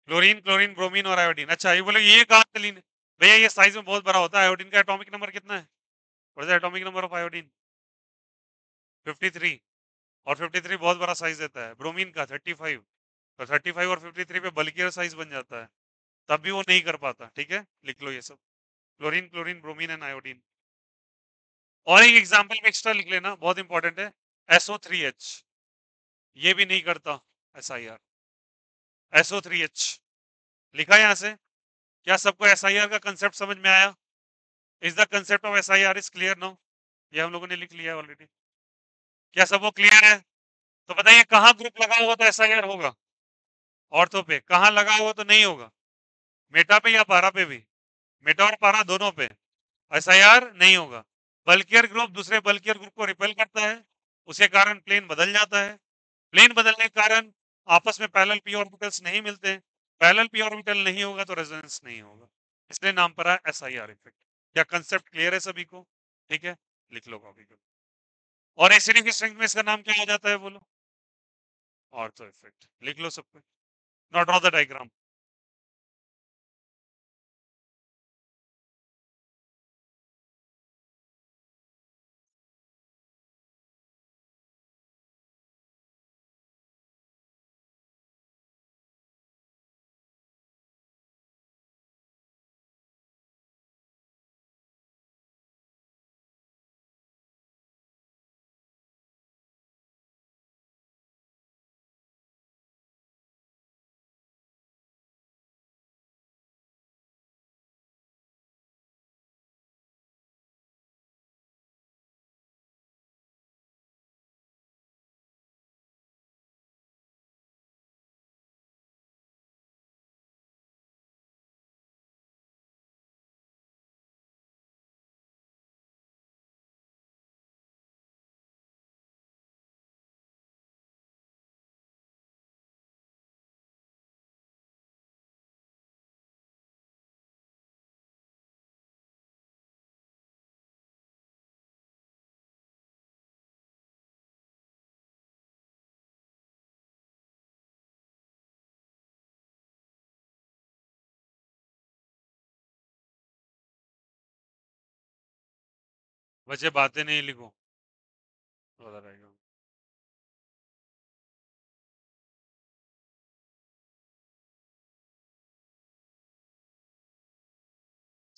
क्लोरीन क्लोरीन ब्रोमीन और आयोडीन अच्छा ये बोले ये कहा क्लीन भैया ये साइज में बहुत बड़ा होता है आयोडीन का एटॉमिक नंबर कितना है what is the atomic number of iodine 53 और 53 बहुत बड़ा साइज देता है ब्रोमीन का 35 तो 35 और 53 पे बल्कियर साइज बन जाता है तब भी वो नहीं कर पाता ठीक है लिख लो ये सब chlorine chlorine bromine and iodine और एक एग्जांपल में एक्स्ट्रा लिख लेना बहुत इंपॉर्टेंट है SO3H ये भी नहीं करता SIR SO3H लिखा है यहां से क्या सबको SIR का कंसेप्ट समझ में आया is the concept of SIR is clear now ये हम लोगों ने लिख लिया ऑलरेडी क्या सबको क्लियर है तो बताइए कहां ग्रुप लगा हुआ तो SIR होगा ऑर्थो पे कहां लगा हुआ तो नहीं होगा मेटा पे या पारा पे भी मेटा और पारा दोनों पे SIR नहीं होगा बल्कियर ग्रुप दूसरे बल्कियर ग्रुप को रिपेल करता है उसके कारण प्लेन बदल जाता है प्लेन बदलने के कारण आपस में पैरेलल p ऑर्बिटल्स नहीं मिलते पैरेलल p ऑर्बिटल नहीं होगा तो रेजोनेंस नहीं होगा इसलिए नाम पड़ा SIR इफेक्ट क्या कंसेप्ट क्लियर है सभी को ठीक है लिख लो कॉपी करो और एसिडिक स्ट्रेंथ में इसका नाम क्या हो जाता है बोलो ऑर्थो इफेक्ट लिख लो सब कुछ नॉट ड्रॉ द डायग्राम बच्चे बातें नहीं लिखो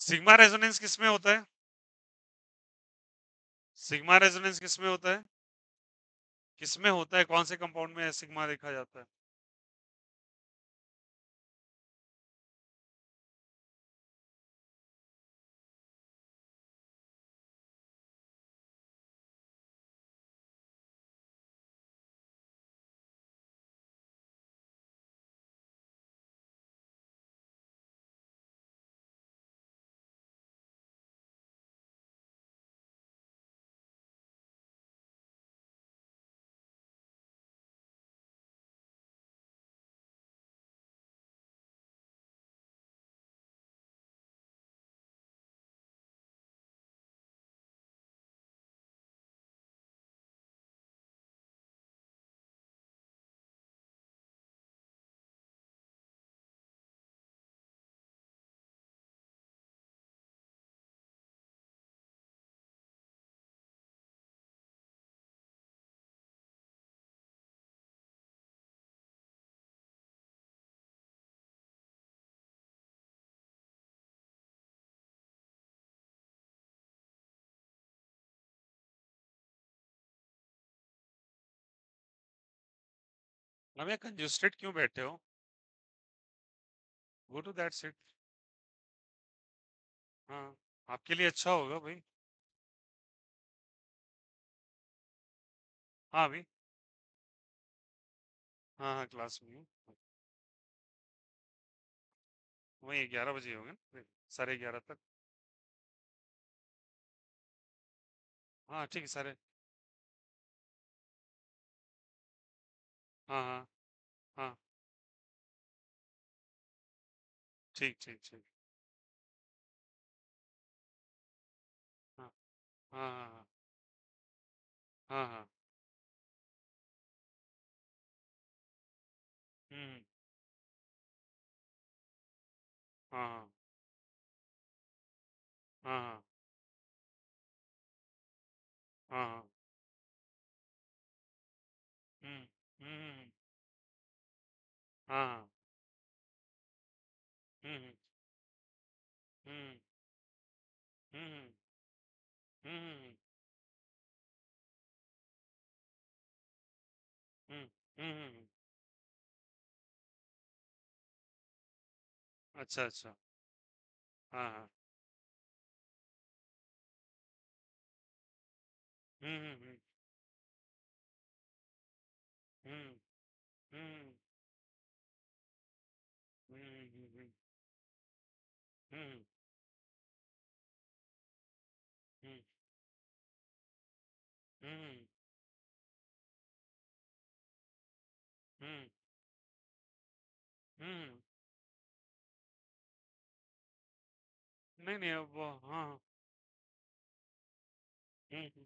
सिग्मा रेजोनेंस किसमें होता है सिग्मा रेजोनेंस किसमें होता है किसमें होता है कौन से कंपाउंड में सिग्मा देखा जाता है हमें कंजूस्टेड क्यों बैठे हो? Go to that seat. हाँ, आपके लिए अच्छा होगा भाई। हाँ अभी। हाँ हाँ, क्लास में हूँ। वही 11 बजे होंगे ना, 11:30 तक। हाँ ठीक है सारे। हाँ हाँ। हाँ ठीक ठीक ठीक। हाँ हाँ हाँ। हाँ हाँ हाँ। हम्म। हाँ हाँ। हाँ हाँ। हाँ हाँ। हम्म हम्म। हाँ हाँ। हम्म हम्म हम्म हम्म हम्म हम्म। अच्छा अच्छा। हाँ हाँ। हम्म हम्म हम्म हम्म हम्म हम्म हम्म हम्म हम्म। नहीं नहीं अब हाँ हाँ। हम्म।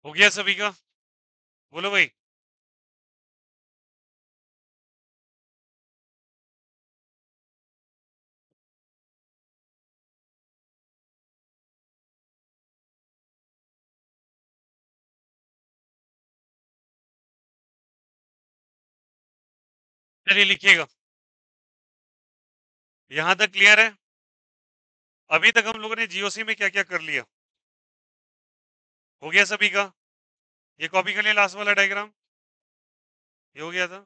हो गया सभी का? बोलो भाई। चलिए लिखिएगा। यहां तक क्लियर है? अभी तक हम लोगों ने जीओसी में क्या क्या कर लिया? हो गया सभी का? ये कॉपी कर लिया लास्ट वाला डायग्राम? ये हो गया था?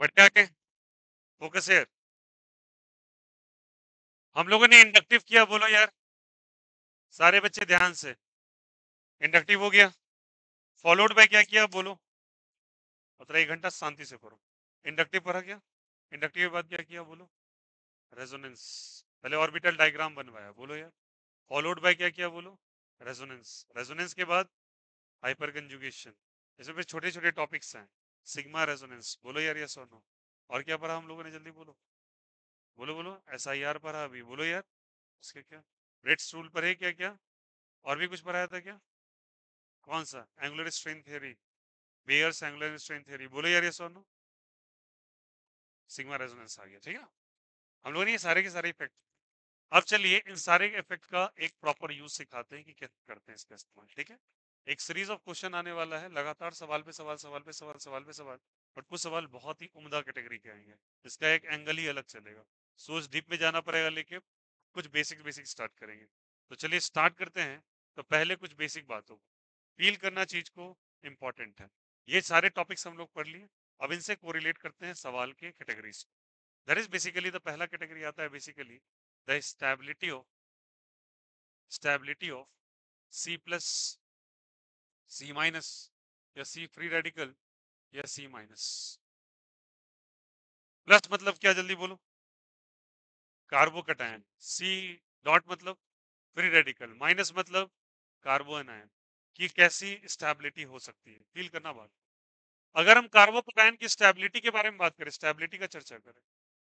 बढ़िया के फोकस है। हम लोगों ने इंडक्टिव किया, बोलो यार सारे बच्चे ध्यान से। इंडक्टिव हो गया, फॉलोड बाय क्या किया बोलो? मतलब 1 घंटा शांति से पढ़ो। इंडक्टिव पढ़ा क्या? इंडक्टिव के बाद क्या किया बोलो? रेजोनेंस। पहले ऑर्बिटल डायग्राम बनवाया, बोलो यार। फॉलोड बाय क्या किया बोलो? रेजोनेंस। रेजोनेंस के बाद हाइपर कंजुगेशन। इसमें फिर छोटे छोटे टॉपिक्स हैं। सिग्मा रेजोनेंस, बोलो यार यस और नो। और क्या पढ़ा हम लोगों ने, जल्दी बोलो। बोलो बोलो। SIR पढ़ा अभी, बोलो यार। उसके क्या? रेट्स रूल पढ़े क्या क्या? और भी कुछ पढ़ाया था क्या? कौन सा? Angular strain theory, Baeyer's angular strain theory, बोलो यार यस और नो। सिग्मा रेजोनेंस आ गया, ठीक है। हम लोगों ने ये सारे के सारे इफेक्ट। अब चलिए इन सारे इफेक्ट का एक प्रॉपर यूज सिखाते हैं कि कैसे करते हैं इसका इस्तेमाल, ठीक है। एक सीरीज ऑफ क्वेश्चन आने वाला है, लगातार सवाल पे सवाल, सवाल पे सवाल, सवाल पे सवाल। और कुछ सवाल बहुत ही उम्दा कैटेगरी के आएंगे। इसका एक एंगल ही अलग चलेगा। सोच डीप में जाना पड़ेगा, लेकिन कुछ बेसिक बेसिक स्टार्ट करेंगे। तो चलिए स्टार्ट करते हैं। तो पहले कुछ बेसिक बातों, फील करना चीज को इंपॉर्टेंट है। ये सारे टॉपिक्स हम लोग पढ़ लिए। अब इनसे कोरिलेट करते हैं सवाल के categories. That is basically the पहला कैटेगरी आता है basically the stability of C plus, C minus, या सी फ्री रेडिकल, या सी माइनस। प्लस मतलब क्या, जल्दी बोलो? कार्बो कटायन। सी डॉट मतलब फ्री रेडिकल, माइनस मतलब कार्बो एनायन की कैसी स्टेबिलिटी हो सकती है, फील करना बात। अगर हम कार्बो कटायन की स्टेबिलिटी के बारे में बात करें, स्टेबिलिटी का चर्चा करें,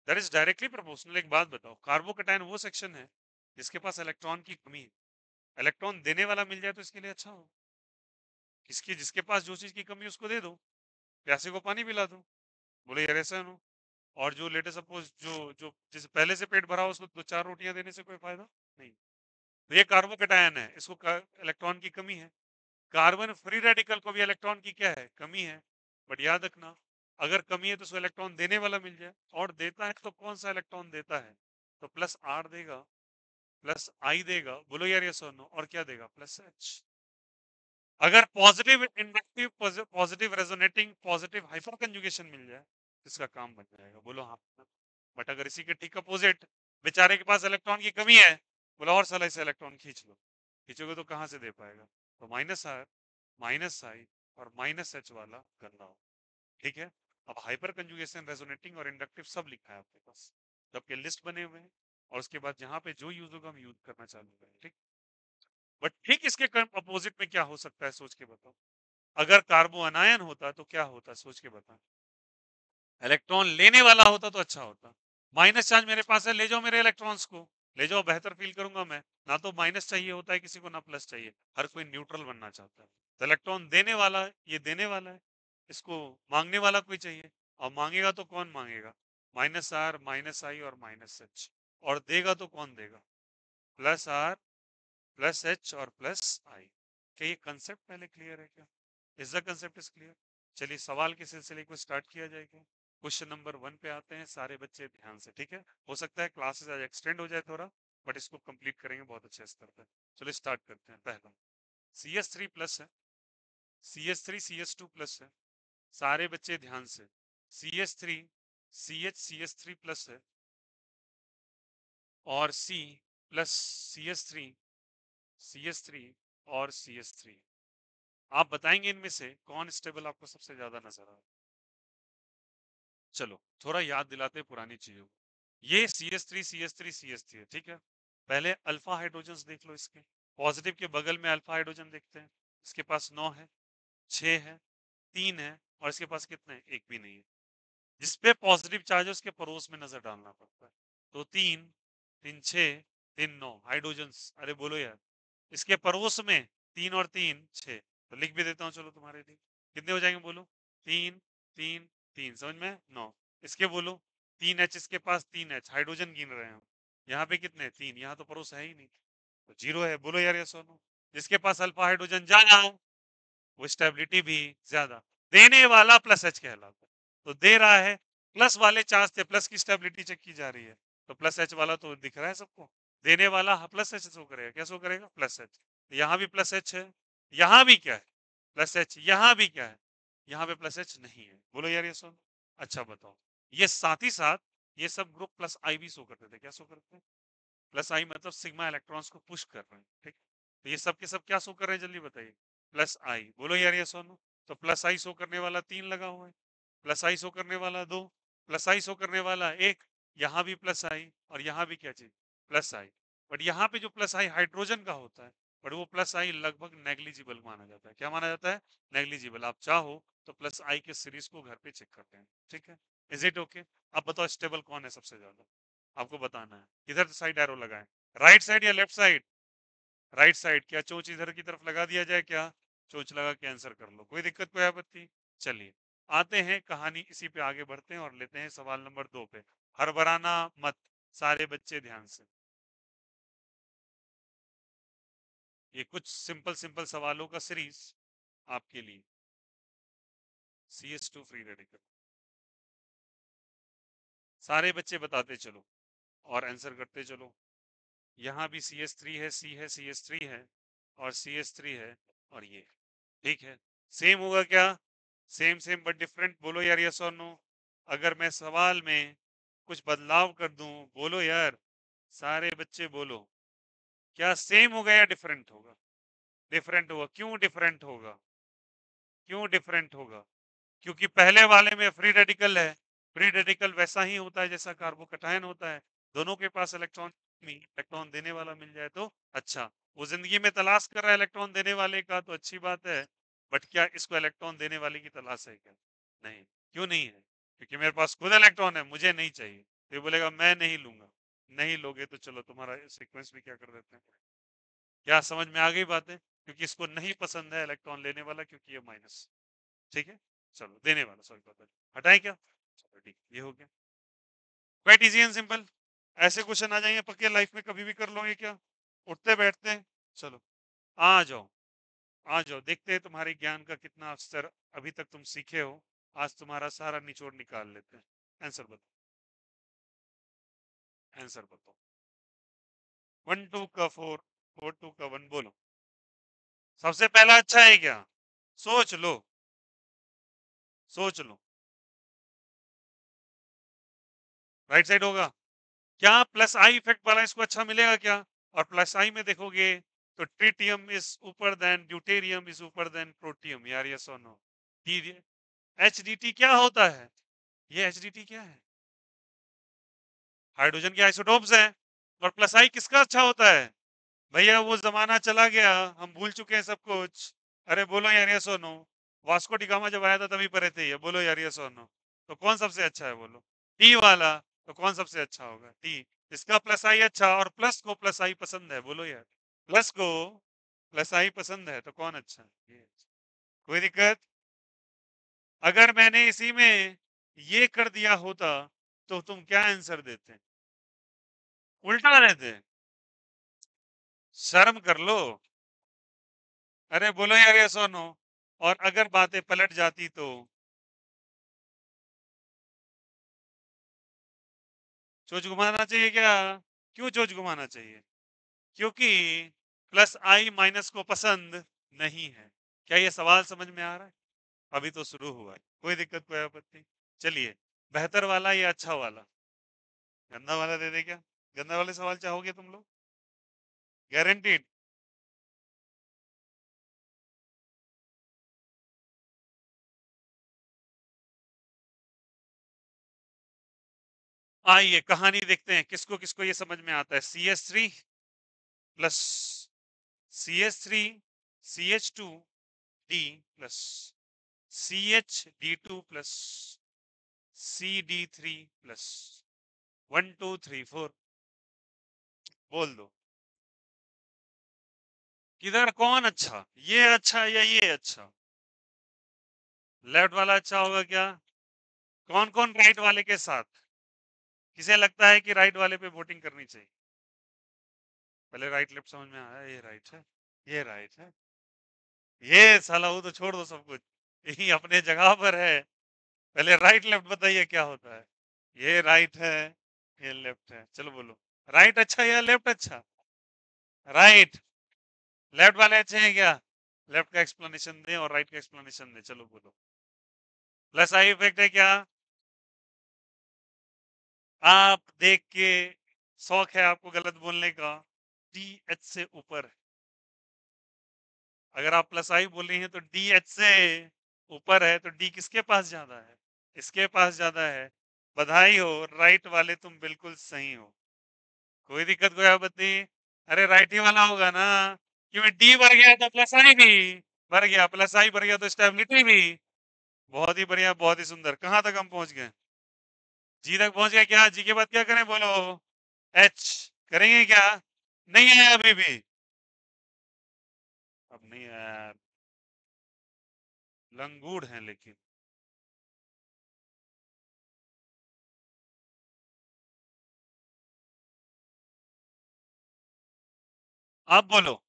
दैट इज डायरेक्टली प्रोपोर्शनल। एक बात बताओ, कार्बो कटायन वो सेक्शन है जिसके पास इलेक्ट्रॉन की कमी है। इलेक्ट्रॉन देने वाला मिल जाए तो इसके लिए अच्छा हो। किसकी, जिसके पास जो चीज की कमी उसको दे दो, प्यासे को पानी पिला दो, बोले यार ऐसा हो। और जो लेटे सपोज जो जो जिस पहले से पेट भरा हो उसको 2 4 रोटियां देने से कोई फायदा नहीं। तो ये कार्बो कटायन है, इसको इलेक्ट्रॉन की कमी है। कार्बन फ्री रेडिकल को भी इलेक्ट्रॉन की क्या है, कमी है। बट याद रखना, अगर कमी है तो उसको इलेक्ट्रॉन देने वाला मिल जाए, और देता है तो कौन सा इलेक्ट्रॉन देता है? तो प्लस आर देगा, प्लस आई देगा, बोलो यार यस और नो। और क्या देगा? Plus H. अगर positive inductive, positive resonating, positive hyperconjugation मिल जाए, इसका काम बन जाएगा, बोलो हाँ। बट अगर इसी के ठीक अपोजिट, बेचारे के पास इलेक्ट्रॉन की कमी है, बोला और साला इसे इलेक्ट्रॉन खींच लो, खींचोगे तो कहां से दे पाएगा? तो माइनस आर, माइनस आई, और माइनस एच वाला करना हो, ठीक है। अब हाइपर कंजुगेशन, रेजोनेटिंग और इंडक्टिव सब लिखा है आपके पास, सबके लिस्ट बने हुए हैं। और उसके बाद जहां पे जो यूज होगा हम यूज करना चालू करें, ठीक। बट ठीक इसके अपोजिट में क्या हो सकता है, सोच के बताओ। अगर कार्बो अनायन होता तो क्या होता, सोच के बताओ। इलेक्ट्रॉन लेने वाला होता तो अच्छा होता। माइनस चार्ज मेरे पास है, ले जाओ मेरे इलेक्ट्रॉन्स को, ले जाओ, बेहतर फील करूंगा मैं। ना तो माइनस चाहिए होता है किसी को, ना प्लस चाहिए। हर कोई न्यूट्रल बनना चाहता है। तो इलेक्ट्रॉन देने वाला है, ये देने वाला है, इसको मांगने वाला कोई चाहिए। और मांगेगा तो कौन मांगेगा? माइनस आर, माइनस आई और माइनस एच। और देगा तो कौन देगा? प्लस आर, प्लस एच और प्लस आई। क्या ये कंसेप्ट पहले क्लियर है क्या? Is the concept is clear? चलिए सवाल के सिलसिले को स्टार्ट किया जाएगा। क्वेश्चन नंबर 1 पे आते हैं, सारे बच्चे ध्यान से, ठीक है। हो सकता है क्लासेस आज एक्सटेंड हो जाए थोड़ा, बट इसको कंप्लीट करेंगे बहुत अच्छे स्तर पे। चलो स्टार्ट करते हैं। पहला CS3 प्लस है, CS3 CS2 प्लस है। सारे बच्चे ध्यान से। CS3 CH CS3 प्लस है, और C प्लस CS3 और CS3। आप बताएंगे इनमें से कौन स्टेबल आपको सबसे ज्यादा नजर आ रहा है? चलो थोड़ा याद दिलाते हैं पुरानी चीजों को। ये CS3 ठीक है। पहले अल्फा हाइड्रोजन देख लो इसके, पॉजिटिव के बगल में अल्फा हाइड्रोजन देखते हैं। इसके पास 9 है, 6 है, 3 है, और इसके पास कितने हैं? एक भी नहीं है। जिसपे पॉजिटिव चार्ज है उसके पड़ोस में नजर डालना पड़ता है। तो 3, 3 6, 3 9 हाइड्रोजन्स। अरे बोलो यार, इसके पड़ोस में 3 और 3 6। तो लिख भी देता हूँ चलो तुम्हारे लिए। कितने हो जाएंगे बोलो? 3 3 3, समझ में? 9। इसके बोलो 3H, इसके पास 3H हाइड्रोजन गिन रहे हैं हम। यहाँ पे कितने? 3। यहाँ तो पड़ोस है ही नहीं, तो 0 है। बोलो यार, ये सोनो। जिसके पास अल्फा हाइड्रोजन ज्यादा है वो स्टेबिलिटी भी ज्यादा। देने वाला प्लस एच कहलाता है। तो दे रहा है, प्लस वाले चार्ज थे, प्लस की स्टेबिलिटी चेक की जा रही है, तो प्लस एच वाला तो दिख रहा है सबको। देने वाला प्लस एच शो करेगा। क्या शो करेगा? Plus H. यहाँ भी प्लस एच है, यहाँ भी क्या है? Plus H. यहाँ भी क्या है? यहाँ पे प्लस एच नहीं है। बोलो यार ये सुन। अच्छा बताओ, ये साथ ही साथ ये सब ग्रुप प्लस आई भी शो करते थे। क्या शो करते हैं? प्लस आई मतलब सिग्मा इलेक्ट्रॉन्स को पुश कर रहे हैं, ठीक। तो ये सब के सब क्या शो कर रहे हैं जल्दी बताइए? प्लस आई। बोलो यार ये सोनो। तो प्लस आई शो करने वाला 3 लगा हुआ है, प्लस आई शो करने वाला 2, प्लस आई शो करने वाला 1। यहाँ भी प्लस आई और यहाँ भी क्या चीज? Plus I. बट यहाँ पे जो प्लस आई हाइड्रोजन का होता है, बट वो प्लस आई लगभग नेग्लिजिबल माना जाता है। क्या माना जाता है? नेग्लिजिबल। आप चाहो तो प्लस आई के सीरीज को घर पे चेक करते हैं, ठीक है। Is it okay? आप बताओ स्टेबल कौन है सबसे ज्यादा, आपको बताना है। किधर साइड एरो लगाएं? राइट साइड या लेफ्ट साइड? Right side. क्या चोंच इधर की तरफ लगा दिया जाए? क्या चोंच लगा के आंसर कर लो, कोई दिक्कत कोई आपत्ति? चलिए आते हैं कहानी, इसी पे आगे बढ़ते हैं और लेते हैं सवाल नंबर 2 पे। हड़बड़ाना मत सारे बच्चे, ध्यान से। ये कुछ सिंपल सिंपल सवालों का सीरीज आपके लिए। CS2 फ्री रेडिकल, सारे बच्चे बताते चलो और आंसर करते चलो। यहाँ भी CS3 है, C है, CS3 है और CS3 है और ये, ठीक है। सेम होगा क्या? Same same but different. बोलो यार यस और नो। अगर मैं सवाल में कुछ बदलाव कर दूं, बोलो यार, सारे बच्चे बोलो। क्या सेम होगा या डिफरेंट होगा? डिफरेंट होगा। क्यों डिफरेंट होगा? क्यों डिफरेंट होगा? क्योंकि पहले वाले में फ्री रेडिकल है। फ्री रेडिकल वैसा ही होता है जैसा कार्बोकटायन होता है। दोनों के पास इलेक्ट्रॉन, इलेक्ट्रॉन देने वाला मिल जाए तो अच्छा। वो जिंदगी में तलाश कर रहा है इलेक्ट्रॉन देने वाले का, तो अच्छी बात है। बट क्या इसको इलेक्ट्रॉन देने वाले की तलाश है क्या? नहीं। क्यों नहीं है? क्योंकि मेरे पास खुद इलेक्ट्रॉन है, मुझे नहीं चाहिए। तो ये बोलेगा मैं नहीं लूंगा। नहीं लोगे तो चलो तुम्हारा सीक्वेंस भी क्या कर देते हैं। क्या समझ में आ गई बातें? क्योंकि इसको नहीं पसंद है इलेक्ट्रॉन लेने वाला, क्योंकि ये माइनस, ठीक है। चलो देने वाला, सॉरी पता हटाए क्या। चलो ठीक, ये हो गया। Quite easy and simple. ऐसे क्वेश्चन आ जाएंगे पक्के, लाइफ में कभी भी कर लोगे क्या, उठते बैठते हैं। चलो आ जाओ, आ जाओ, देखते हैं तुम्हारे ज्ञान का कितना स्तर अभी तक तुम सीखे हो। आज तुम्हारा सारा निचोड़ निकाल लेते हैं। आंसर बताओ, आंसर बताओ। 1 2 का 4, 4 2 का 1, बोलो। सबसे पहला अच्छा है क्या? सोच लो, सोच लो। राइट साइड होगा। क्या प्लस आई इफेक्ट वाला इसको अच्छा मिलेगा क्या? और प्लस आई में देखोगे तो ट्रिटियम इज ऊपर देन ड्यूटेरियम इज ऊपर देन प्रोटियम। यार ये सुनो, HDT क्या होता है? ये HDT क्या है? हाइड्रोजन के आइसोटोप्स हैं। और प्लस आई किसका अच्छा होता है? भैया वो जमाना चला गया, हम भूल चुके हैं सब कुछ। अरे बोलो यार ये सुनो। वास्को डिगामा जब आया था तभी पढ़े थे ये। बोलो यार ये सुनो। तो कौन सबसे अच्छा है बोलो? टी वाला। तो कौन सबसे अच्छा होगा? टी। इसका प्लस आई अच्छा, और प्लस को प्लस आई पसंद है। बोलो यार, प्लस को प्लस आई पसंद है तो कौन अच्छा है? ये अच्छा। कोई दिक्कत? अगर मैंने इसी में ये कर दिया होता तो तुम क्या आंसर देते? उल्टा देते। शर्म कर लो। अरे बोलो यार ये सुनो। और अगर बातें पलट जाती तो? चोच घुमाना चाहिए क्या? क्यों चोच घुमाना चाहिए? क्योंकि प्लस आई माइनस को पसंद नहीं है। क्या ये सवाल समझ में आ रहा है? अभी तो शुरू हुआ है, कोई दिक्कत कोई आपत्ति? चलिए, बेहतर वाला या अच्छा वाला? गंदा वाला दे दे क्या? गंदा वाले सवाल चाहोगे तुम लोग? गारंटीड? आइए कहानी देखते हैं किसको किसको ये समझ में आता है। CS3 plus CS3 CH2 D plus C H D two plus C D three plus 1 2 3 4 बोल दो किधर कौन अच्छा, ये अच्छा या ये अच्छा? लेफ्ट वाला अच्छा होगा क्या? कौन कौन राइट वाले के साथ? किसे लगता है कि राइट वाले पे वोटिंग करनी चाहिए? पहले राइट लेफ्ट समझ में आया, ये राइट है, ये राइट है, ये साला वो तो छोड़ दो सब कुछ, यही अपने जगह पर है। पहले राइट लेफ्ट बताइए क्या होता है। ये राइट है, ये लेफ्ट है, चलो बोलो राइट अच्छा या लेफ्ट अच्छा? राइट। लेफ्ट वाले अच्छे हैं क्या? लेफ्ट का एक्सप्लेनेशन दें और राइट का एक्सप्लेनेशन दें, चलो बोलो। प्लस आई इफेक्ट है क्या? आप देख के शौक है आपको गलत बोलने का, डी एच से ऊपर है। अगर आप प्लस आई बोल रही हैं तो डी एच से ऊपर है, तो डी किसके पास ज्यादा है? इसके पास ज्यादा है। बधाई हो, राइट वाले तुम बिल्कुल सही हो, कोई दिक्कत कोई आपत्ति? अरे राइट ही वाला होगा ना, क्योंकि डी बढ़ गया तो प्लस आई भी बढ़ गया, प्लस आई बढ़ गया तो स्टेबिलिटी भी। बहुत ही बढ़िया, बहुत ही सुंदर। कहाँ तक हम पहुंच गए? जी तक पहुंच गए क्या? जी के बाद क्या करें बोलो? एच करेंगे क्या? नहीं आया अभी भी? अब नहीं आया, लंगूड़ है लेकिन। आप बोलो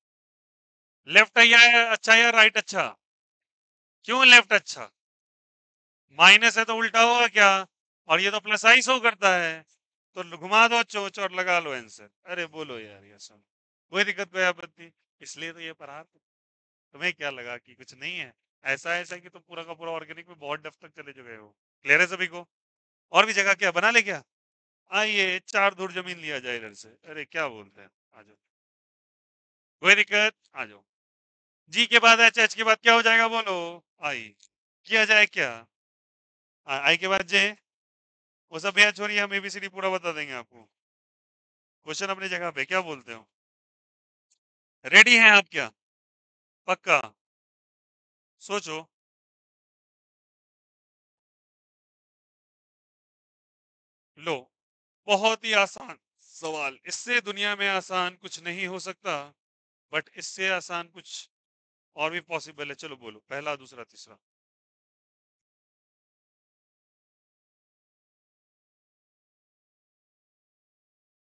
लेफ्ट या अच्छा या राइट अच्छा? क्यों लेफ्ट अच्छा? माइनस है तो उल्टा होगा क्या? और ये तो प्लस आई शो करता है, तो घुमा दो चोच और लगा लो आंसर। अरे बोलो यार, ये सब कोई दिक्कत कोई आपत्ति? इसलिए तो ये पढ़ा, तुम्हें क्या लगा कि कुछ नहीं है? ऐसा ऐसा कि तुम पूरा का पूरा ऑर्गेनिक में बहुत डेप्थ तक चले चुके हो। क्लियर है सभी को? और भी जगह क्या बना ले क्या? आइए 4 धूर जमीन लिया जाए इधर से। अरे क्या बोलते हैं, आ जाओ, कोई दिक्कत, आ जाओ। जी के बाद एच, एच के बाद क्या हो जाएगा बोलो? आई। किया जाए क्या? आई के बाद जे। वो सब भैया छोड़िए, हम एबीसीडी पूरा बता देंगे आपको। क्वेश्चन अपनी जगह पे, क्या बोलते हो? रेडी हैं आप क्या? पक्का? सोचो। लो, बहुत ही आसान सवाल, इससे दुनिया में आसान कुछ नहीं हो सकता, बट इससे आसान कुछ और भी पॉसिबल है। चलो बोलो, पहला दूसरा तीसरा।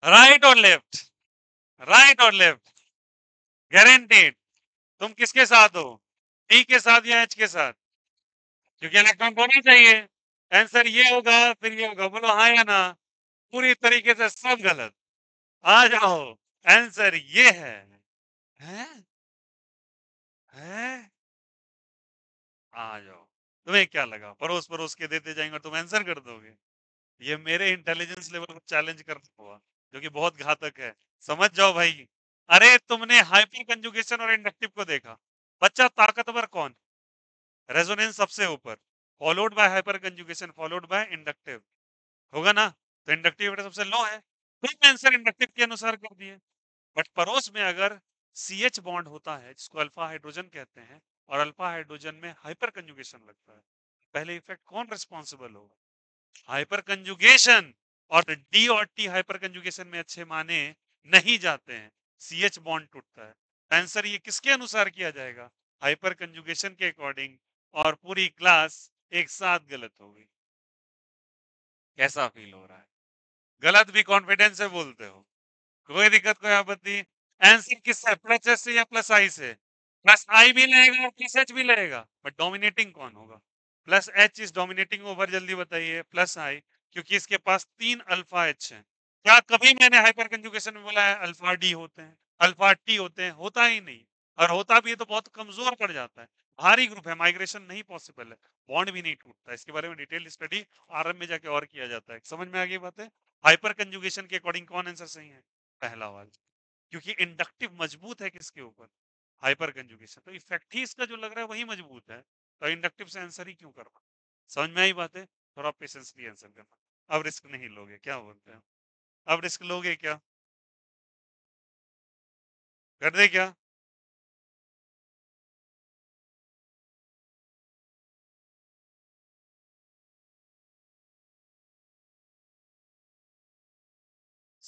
राइट और लेफ्ट? राइट और लेफ्ट गारंटेड? तुम किसके साथ हो, डी के साथ या एच के साथ? क्योंकि इलेक्ट्रॉन होना चाहिए। आंसर ये होगा फिर ये होगा, बोलो हाँ या ना? पूरी तरीके से सब गलत। आ जाओ, आंसर ये है। हैं? हैं? आ जाओ। तुम्हें क्या लगा परोस परोस के देते जाएंगे और तुम आंसर कर दोगे? ये मेरे इंटेलिजेंस लेवल को चैलेंज करना हुआ, जो कि बहुत घातक है। समझ जाओ भाई। अरे तुमने हाइपर कंजुगेशन और इंडक्टिव को देखा, बच्चा ताकतवर कौन? रेजोनेंस सबसे ऊपर, followed by hyper conjugation, followed by inductive, होगा ना? तो इंडक्टिव सबसे लो है, तुम आंसर इंडक्टिव के अनुसार कर दिए। बट पड़ोस में अगर सी एच बॉन्ड होता है जिसको अल्फा हाइड्रोजन कहते हैं, और अल्फा हाइड्रोजन में हाइपर कंजुगेशन लगता है, पहले इफेक्ट कौन रिस्पॉन्सिबल होगा? Hyper conjugation. और डी और टी हाइपर कंजुगेशन में अच्छे माने नहीं जाते हैं, सी एच बॉन्ड टूटता है। आंसर ये किसके अनुसार किया जाएगा? हाइपर कंजुगेशन के अकॉर्डिंग। और पूरी क्लास एक साथ गलत होगी। कैसा फील हो रहा है? गलत भी कॉन्फिडेंस से बोलते हो, कोई दिक्कत कोई आपत्ति? आंसर किससे, प्लस एच से या प्लस आई से? प्लस आई भी लगेगा और प्लस एच भी लगेगा, बट डोमिनेटिंग कौन होगा? Plus H is dominating over, जल्दी बताइए, प्लस आई, क्योंकि इसके पास 3 अल्फा एच है। क्या कभी मैंने हाइपर कंजुगेशन में बोला है अल्फा डी होते हैं, अल्फा टी होते हैं? होता ही नहीं। और होता भी है तो बहुत कमजोर पड़ जाता है, भारी ग्रुप है, माइग्रेशन नहीं पॉसिबल है, बॉन्ड भी नहीं टूटता। इसके बारे में डिटेल स्टडी आरएम में जाके और किया जाता है। समझ में आ गई बात है? हाइपर कंजुगेशन के अकॉर्डिंग कौन आंसर सही है? पहला वाला, क्योंकि इंडक्टिव मजबूत है किसके ऊपर? हाइपर कंजुगेशन, तो इफेक्ट ही इसका जो लग रहा है वही मजबूत है, तो इंडक्टिव से आंसर ही क्यों करना? समझ में आई बात है? थोड़ा पेशेंसली आंसर करना। अब रिस्क नहीं लोगे, क्या बोलते हैं? अब रिस्क लोगे क्या? कर दे क्या?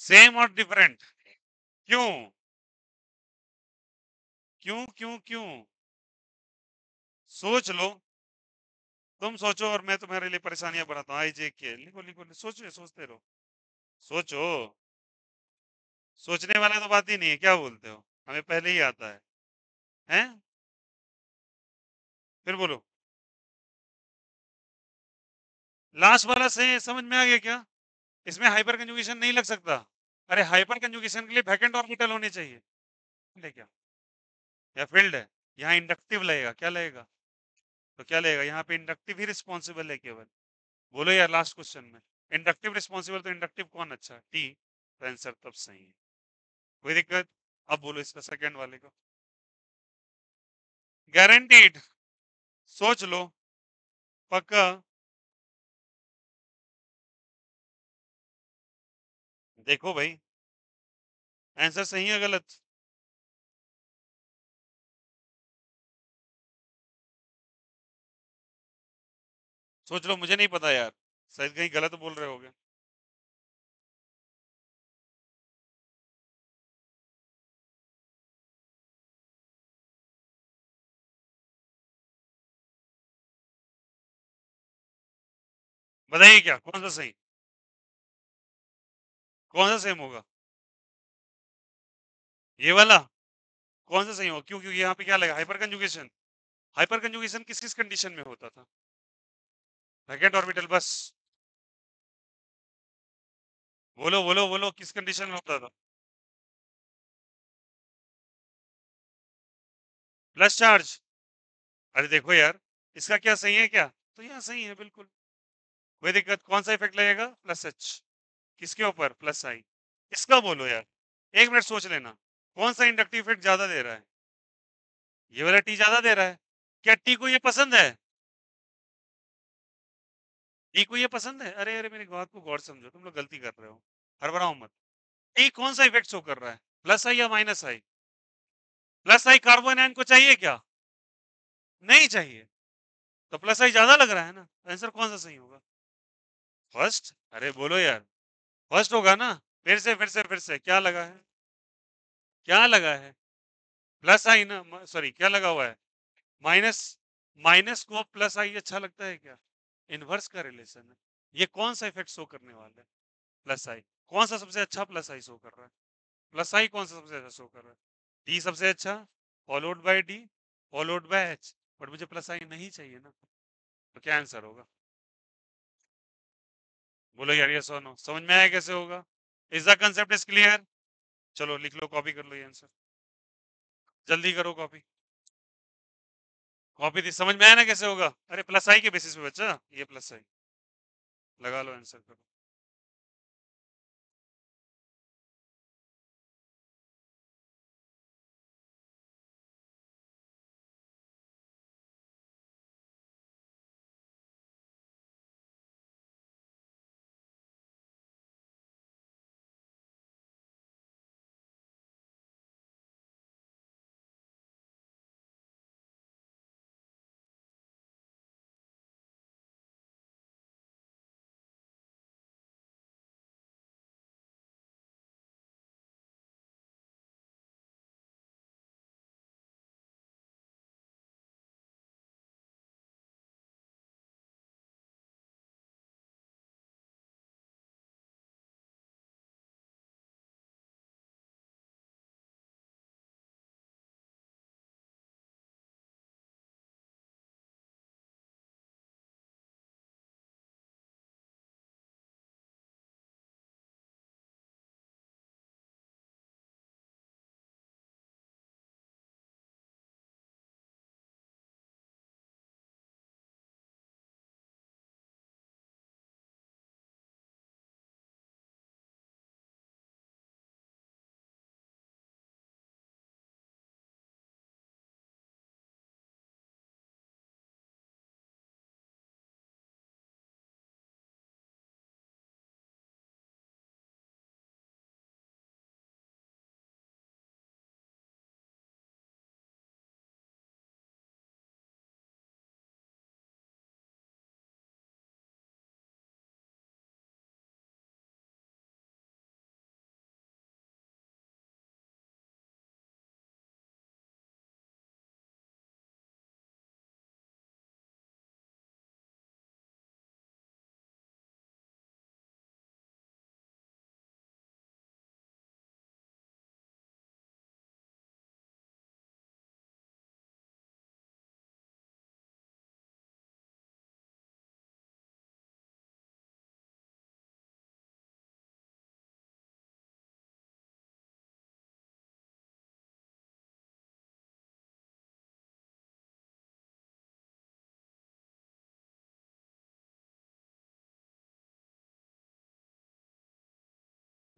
सेम और डिफरेंट? क्यों? क्यों क्यों क्यों? सोच लो। तुम सोचो और मैं तुम्हारे लिए परेशानियां बनाता हूँ। आई जे के लिखो लिखो सोचो, सोचते रहो। सोचो। सोचने वाला तो बात ही नहीं है, क्या बोलते हो? हमें पहले ही आता है। हैं? फिर बोलो। लास्ट वाला से समझ में आ गया क्या? इसमें हाइपर कंजुगेशन नहीं लग सकता। अरे हाइपर कंजुगेशन के लिए वैकेंट ऑर्बिटल होने चाहिए। ले क्या? या फील्ड है? यहाँ इंडक्टिव लगेगा, क्या लगेगा? तो क्या लगेगा? यहाँ पे इंडक्टिव ही रिस्पॉन्सिबल है केवल। बोलो यार लास्ट क्वेश्चन में। इंडक्टिव रिस्पॉन्सिबल तो इंडक्टिव कौन अच्छा? टी। तो आंसर तब सही है। कोई दिक्कत? अब बोलो इसका सेकंड वाले को। गारंटीड? सोच लो। पक्का? देखो भाई, आंसर सही है गलत? सोच लो, मुझे नहीं पता यार। शायद कहीं गलत बोल रहे होगे। बताइए क्या कौन सा सही? कौन सा सेम होगा? ये वाला? कौन सा सही होगा? क्यों? क्योंकि यहाँ पे क्या लगा? Hyper conjugation. हाइपर कंजुगेशन किस किस कंडीशन में होता था? वैकेंट ऑर्बिटल बस। बोलो बोलो बोलो, किस कंडीशन में होता था? Plus charge? अरे देखो यार, इसका क्या सही है क्या? तो यहाँ सही है बिल्कुल। कोई दिक्कत? कौन सा इफेक्ट लगेगा? Plus H. किसके ऊपर? प्लस आई। इसका बोलो यार। एक मिनट सोच लेना। कौन सा इंडक्टिव इफेक्ट ज्यादा दे रहा है? ये वाला टी ज्यादा दे रहा है। क्या टी को ये पसंद है? टी को ये पसंद है? अरे अरे, मेरी बात को गौर से समझो, तुम लोग गलती कर रहे हो। हड़बड़ाओ मत। टी कौन सा इफेक्ट शो कर रहा है? प्लस आई या माइनस आई? प्लस आई कार्बन आयन को चाहिए क्या? नहीं चाहिए। तो प्लस आई ज्यादा लग रहा है ना। आंसर कौन सा सही होगा? फर्स्ट? अरे बोलो यार। फर्स्ट होगा ना। फिर से क्या लगा है? क्या लगा है? प्लस आई ना, सॉरी, क्या लगा हुआ है? माइनस। माइनस को प्लस आई अच्छा लगता है क्या? इनवर्स का रिलेशन है। ये कौन सा इफेक्ट शो करने वाला है? प्लस आई। कौन सा सबसे अच्छा प्लस आई शो कर रहा है? प्लस आई कौन सा सबसे अच्छा शो कर रहा है? डी सबसे अच्छा, followed by D, followed by H. But मुझे प्लस आई नहीं चाहिए ना। तो क्या आंसर होगा? बोलो यार, ये नो समझ में आया कैसे होगा? Is the concept is clear? चलो लिख लो, कॉपी कर लो ये आंसर। जल्दी करो कॉपी। कॉपी थी, समझ में आया ना कैसे होगा? अरे प्लस आई के बेसिस पे बच्चा, ये प्लस आई। लगा लो आंसर करो।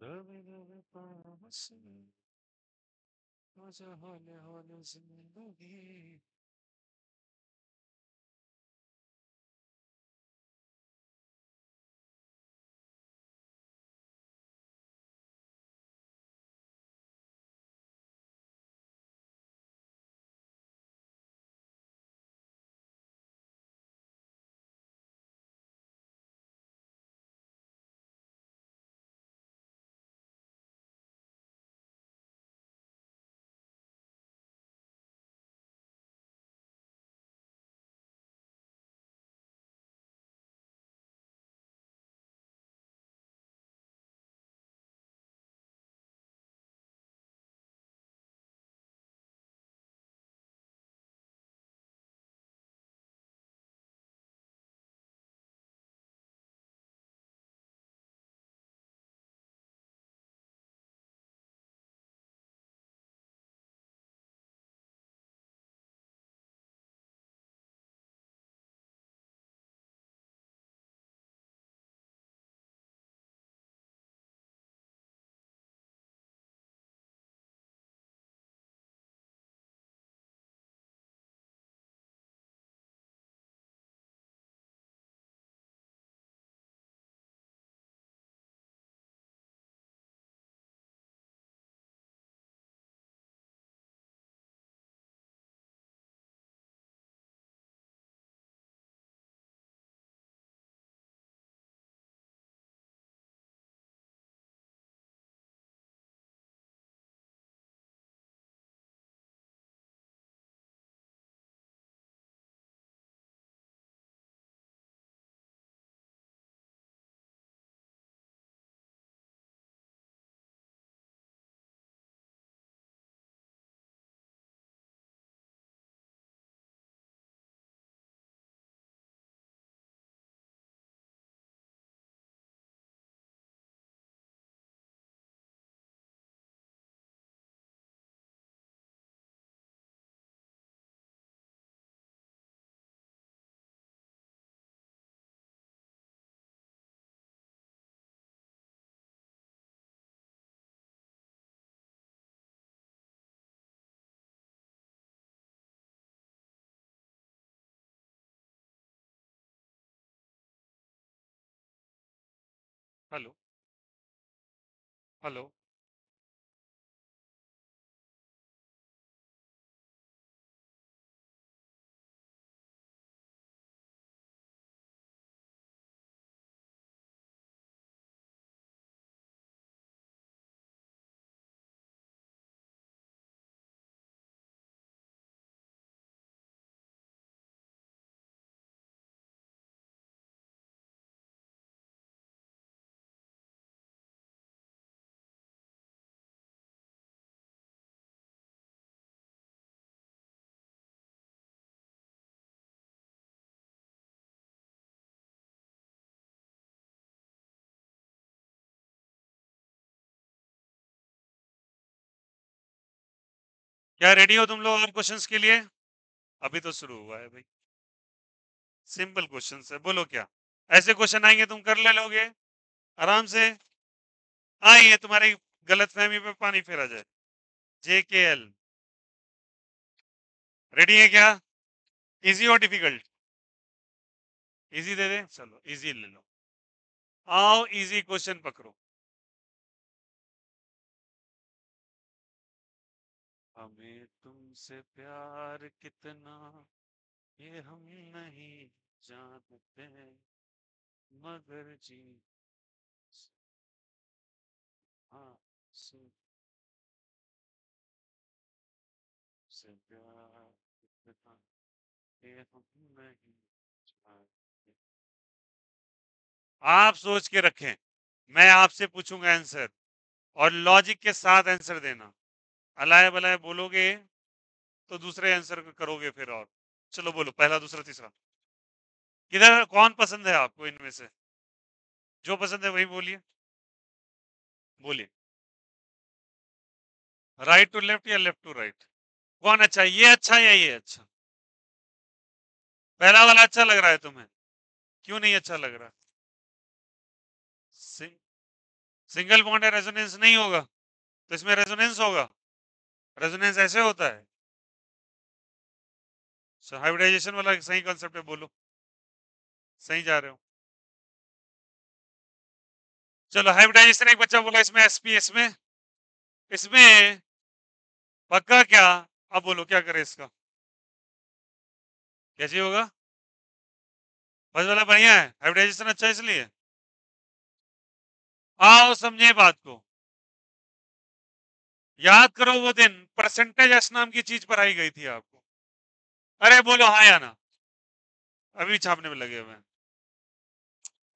कभी कभी पास मजा होले होले जिंदगी। हेलो। हेलो। क्या रेडी हो तुम लोग और क्वेश्चंस के लिए? अभी तो शुरू हुआ है भाई। सिंपल क्वेश्चन है, बोलो क्या? ऐसे क्वेश्चन आएंगे तुम कर ले लोगे आराम से। हाँ, ये तुम्हारी गलतफहमी पे पानी फेरा जाए। JKL रेडी है क्या? इजी और डिफिकल्ट? इजी दे दे, चलो इजी ले लो। आओ इजी क्वेश्चन पकड़ो। हमें तुमसे प्यार कितना ये हम नहीं जानते, मगर जी हाँ से प्यार कितना ये हम नहीं जानते। आप सोच के रखें, मैं आपसे पूछूंगा आंसर और लॉजिक के साथ आंसर देना। अलाय बलाय बोलोगे तो दूसरे आंसर करोगे फिर। और चलो बोलो पहला दूसरा तीसरा। किधर कौन पसंद है आपको इनमें से? जो पसंद है वही बोलिए। बोलिए। राइट टू लेफ्ट या लेफ्ट टू राइट? कौन अच्छा, ये अच्छा या ये अच्छा? पहला वाला अच्छा लग रहा है तुम्हें? क्यों नहीं अच्छा लग रहा? सिंगल बॉन्ड है, रेजोनेंस नहीं होगा, तो इसमें रेजोनेंस होगा। रेजोनेंस ऐसे होता है। हाइब्रिडाइजेशन वाला सही कॉन्सेप्ट है, बोलो सही जा रहे हो। चलो हाइब्रिडाइजेशन एक बच्चा बोला इसमें एसपी, इसमें इसमें पक्का क्या? अब बोलो क्या करे इसका, कैसे होगा? फर्स्ट वाला बढ़िया है, हाइब्रिडाइजेशन अच्छा है इसलिए। आओ समझे बात को, याद करो वो दिन परसेंटेज एस नाम की चीज पर आई गई थी आपको। अरे बोलो हाँ या ना, अभी छापने में लगे हुए हैं।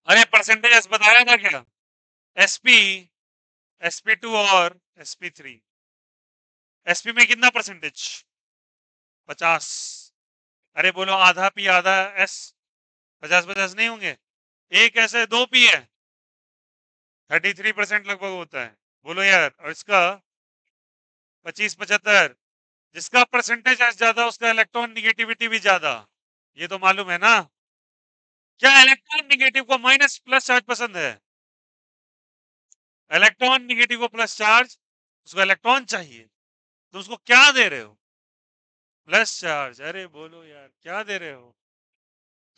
अरे परसेंटेज एस बताया था क्या? एसपी, sp2 और sp3। sp में कितना परसेंटेज? 50। अरे बोलो आधा पी आधा एस, 50-50 नहीं होंगे? एक ऐसे 2 पी है, 33% लगभग होता है। बोलो यार, और इसका 25-75। जिसका परसेंटेज एस ज्यादा उसका इलेक्ट्रॉन निगेटिविटी भी ज्यादा, ये तो मालूम है ना। क्या इलेक्ट्रॉन निगेटिव को माइनस प्लस चार्ज पसंद है? इलेक्ट्रॉन निगेटिव को प्लस चार्ज, उसको इलेक्ट्रॉन चाहिए, तो उसको क्या दे रहे हो? Plus charge. अरे बोलो यार क्या दे रहे हो?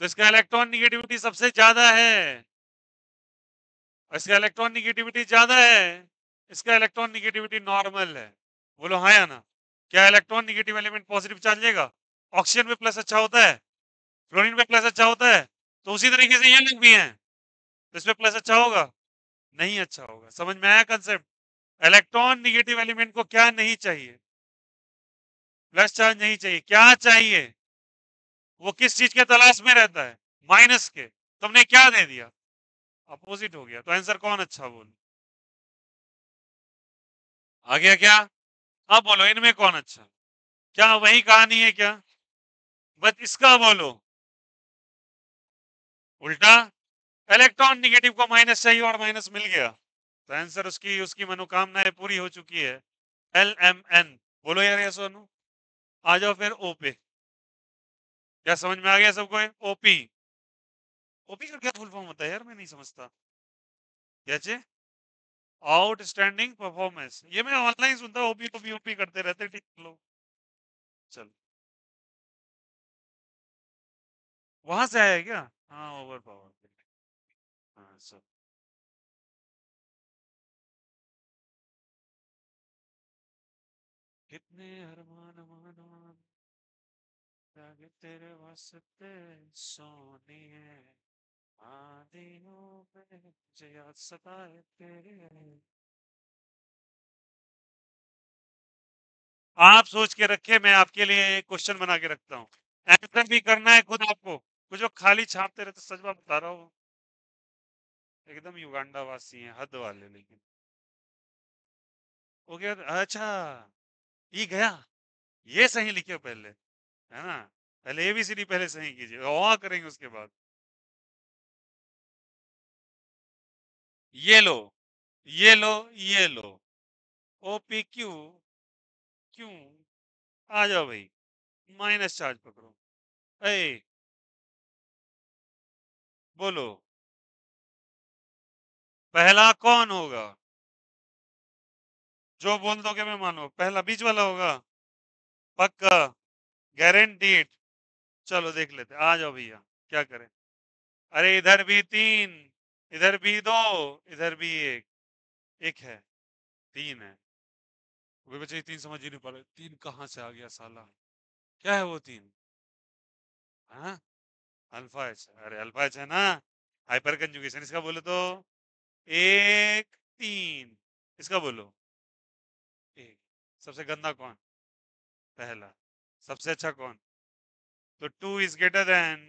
तो इसका इलेक्ट्रॉन निगेटिविटी सबसे ज्यादा है, इसका इलेक्ट्रॉन निगेटिविटी ज्यादा है, इसका इलेक्ट्रॉन निगेटिविटी नॉर्मल है। बोलो हाँ या ना। क्या electron negative element positive charge लेगा? ऑक्सीजन में प्लस अच्छा होता है, फ्लोरीन में प्लस अच्छा होता है, तो उसी तरीके से ये लोग भी हैं, तो इसमें प्लस अच्छा होगा? नहीं अच्छा होगा। समझ में आया कंसेप्ट? इलेक्ट्रॉन निगेटिव एलिमेंट को क्या नहीं चाहिए? प्लस चार्ज नहीं चाहिए। क्या चाहिए? वो किस चीज के तलाश में रहता है? माइनस के। तुमने क्या दे दिया? अपोजिट हो गया, तो आंसर कौन अच्छा? बोलो आ गया क्या? अब बोलो इनमें कौन अच्छा? क्या वही कहानी है क्या? बस इसका बोलो उल्टा, इलेक्ट्रॉन निगेटिव को माइनस चाहिए और माइनस मिल गया, तो आंसर उसकी उसकी मनोकामनाएं पूरी हो चुकी है। L M N. बोलो यार ये सोनू, आ जाओ फिर ओ पे। क्या समझ में आ गया सबको? ओपी। ओपी का क्या फुल फॉर्म होता है यार, मैं नहीं समझता। कैसे? आउटस्टैंडिंग परफॉर्मेंस, ये मैं ऑनलाइन सुनता हूँ, ओपी ओपी ओपी करते रहते, ठीक लोग। चलो वहां से आया है क्या? हाँ ओवर पावर। हाँ सब। कितने अरमान मान जागे तेरे वास्ते सोनिए, आदियों में मुझे याद सताए तेरे। आप सोच के रखे, मैं आपके लिए एक क्वेश्चन बना के रखता हूँ, आंसर भी करना है खुद आपको। कुछ जो खाली छापते रहते, सच बात बता रहा हूँ, एकदम युगांडा वासी हैं, हद वाले। लेकिन हो गया अच्छा, ये गया, ये सही लिखे पहले, है ना? पहले एबीसीडी पहले सही कीजिए, वहां करेंगे उसके बाद। ये लो, ये लो, ये लो, ओपी क्यू, क्यों? आ जाओ भाई, माइनस चार्ज पकड़ो। ए बोलो, पहला कौन होगा? जो बोल दोगे मैं मानो, पहला बीच वाला होगा, पक्का, गारंटीड। चलो देख लेते, आ जाओ भैया, क्या करें? अरे इधर भी 3, इधर भी 2, इधर भी 1, एक है, 3 है। वे बच्चे 3 समझ ही नहीं पा रहे, 3 कहाँ से आ गया साला? क्या है वो 3? हाँ अल्फा एच, अरे अल्फा एच है ना, हाइपर कंजुगेशन। इसका बोलो तो 1 3, इसका बोलो 1। सबसे गंदा कौन? पहला। सबसे अच्छा कौन? तो 2 is greater than